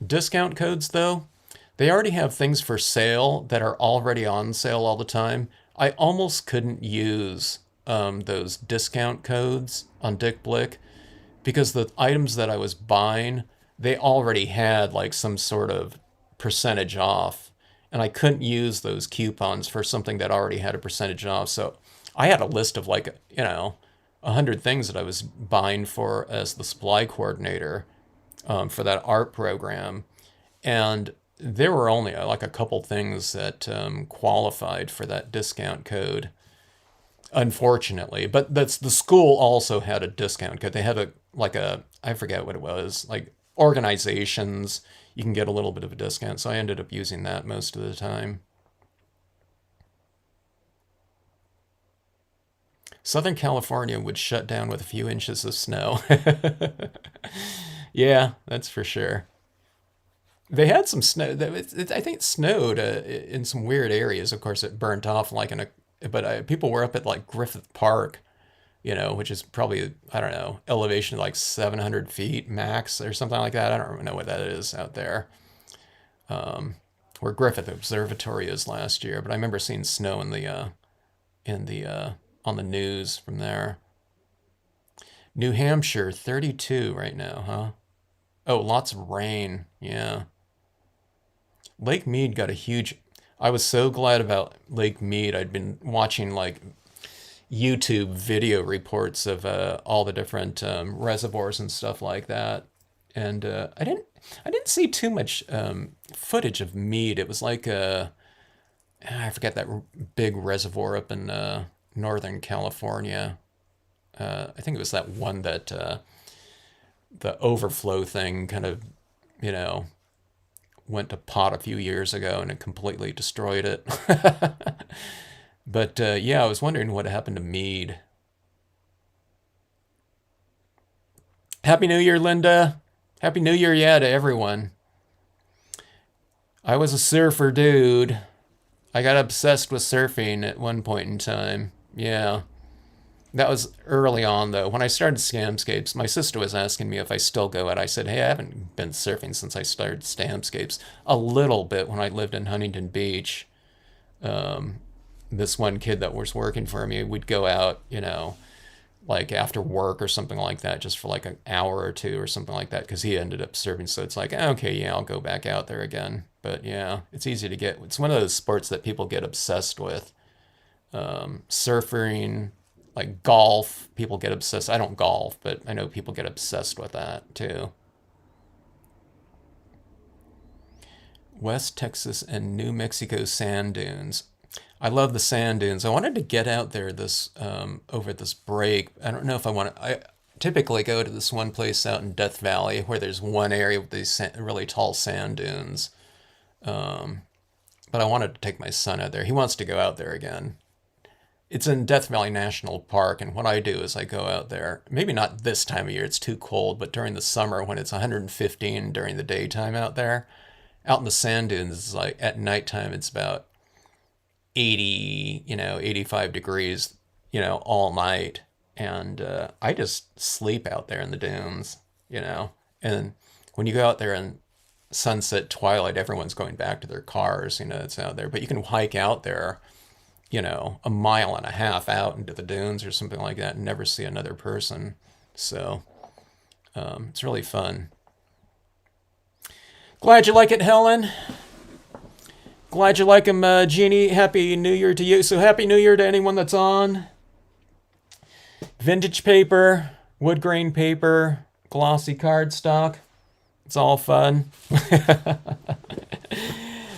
discount codes though. They already have things for sale that are already on sale all the time. I almost couldn't use those discount codes on Dick Blick because the items that I was buying, they already had like some sort of percentage off. And I couldn't use those coupons for something that already had a percentage off. So I had a list of like, 100 things that I was buying for as the supply coordinator for that art program. And there were only like a couple things that qualified for that discount code, unfortunately. But the school also had a discount code. They had I forget what it was, like organizations, you can get a little bit of a discount. So I ended up using that most of the time. Southern California would shut down with a few inches of snow. Yeah, that's for sure. They had some snow. I think it snowed in some weird areas. Of course, it burnt off but people were up at like Griffith Park, which is probably, I don't know, elevation like 700 feet max or something like that. I don't even know what that is out there. Where Griffith Observatory is last year, but I remember seeing snow on the news from there. New Hampshire, 32 right now, huh? Oh, lots of rain. Yeah. Lake Mead got a huge. I was so glad about Lake Mead. I'd been watching like YouTube video reports of all the different reservoirs and stuff like that, and I didn't see too much footage of Mead. It was like I forget that big reservoir up in Northern California. I think it was that one that the overflow thing kind of, you know, went to pot a few years ago and it completely destroyed it. But yeah, I was wondering what happened to Mead. Happy New Year, Linda. Happy New Year, yeah, to everyone. I was a surfer dude. I got obsessed with surfing at one point in time. Yeah. That was early on, though. When I started Stampscapes, my sister was asking me if I still go out. I said, hey, I haven't been surfing since I started Stampscapes. A little bit when I lived in Huntington Beach. This one kid that was working for me, we'd go out, you know, like after work or something like that, just for like an hour or two or something like that, because he ended up surfing. So it's like, okay, yeah, I'll go back out there again. But yeah, it's easy to get. It's one of those sports that people get obsessed with. Surfing, like golf, people get obsessed. I don't golf, but I know people get obsessed with that too. West Texas and New Mexico sand dunes. I love the sand dunes. I wanted to get out there this over this break. I don't know if I want to. I typically go to this one place out in Death Valley where there's one area with these really tall sand dunes. But I wanted to take my son out there. He wants to go out there again. It's in Death Valley National Park, and what I do is I go out there. Maybe not this time of year; it's too cold. But during the summer, when it's 115 during the daytime out there, out in the sand dunes, like at nighttime, it's about 80, 85 degrees, all night. And I just sleep out there in the dunes, And when you go out there in sunset, twilight, everyone's going back to their cars, it's out there. But you can hike out there, a mile and a half out into the dunes or something like that and never see another person. So it's really fun. Glad you like it, Helen. Glad you like them, Jeannie. Happy New Year to you. So happy New Year to anyone that's on. Vintage paper, wood grain paper, glossy cardstock. It's all fun.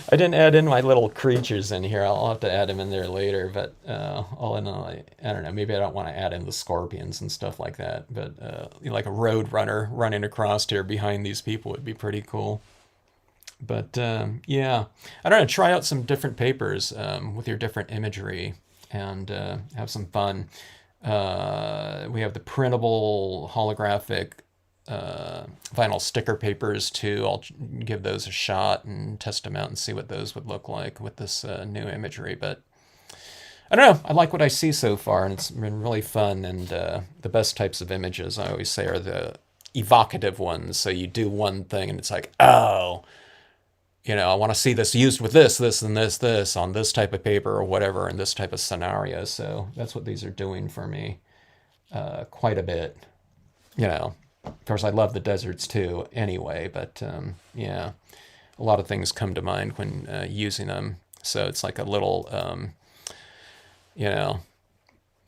I didn't add in my little creatures in here. I'll have to add them in there later. But all in all, I don't know. Maybe I don't want to add in the scorpions and stuff like that. But like a road runner running across here behind these people would be pretty cool. But yeah, I don't know, try out some different papers with your different imagery and have some fun. We have the printable holographic vinyl sticker papers too. I'll give those a shot and test them out and see what those would look like with this new imagery. But I don't know, I like what I see so far, and it's been really fun. And the best types of images, I always say, are the evocative ones. So you do one thing and it's like, oh, I want to see this used with this, and this on this type of paper or whatever in this type of scenario. So that's what these are doing for me quite a bit. Of course, I love the deserts too anyway, but yeah, a lot of things come to mind when using them. So it's like a little,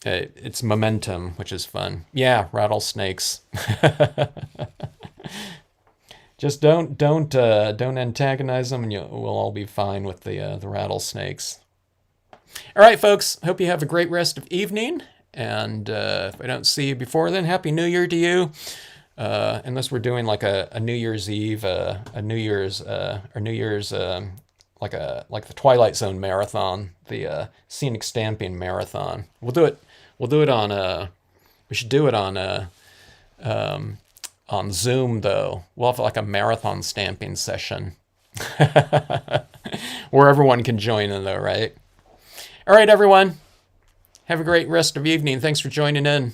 it's momentum, which is fun. Yeah, rattlesnakes. Just don't antagonize them, and we'll all be fine with the rattlesnakes. All right, folks. Hope you have a great rest of evening, and if I don't see you before then, Happy New Year to you. Unless we're doing like a New Year's Eve, like the Twilight Zone marathon, the scenic stamping marathon. We'll do it. We'll do it on. We should do it on Zoom, though. We'll have like a marathon stamping session where everyone can join in, though, right? All right, everyone. Have a great rest of evening. Thanks for joining in.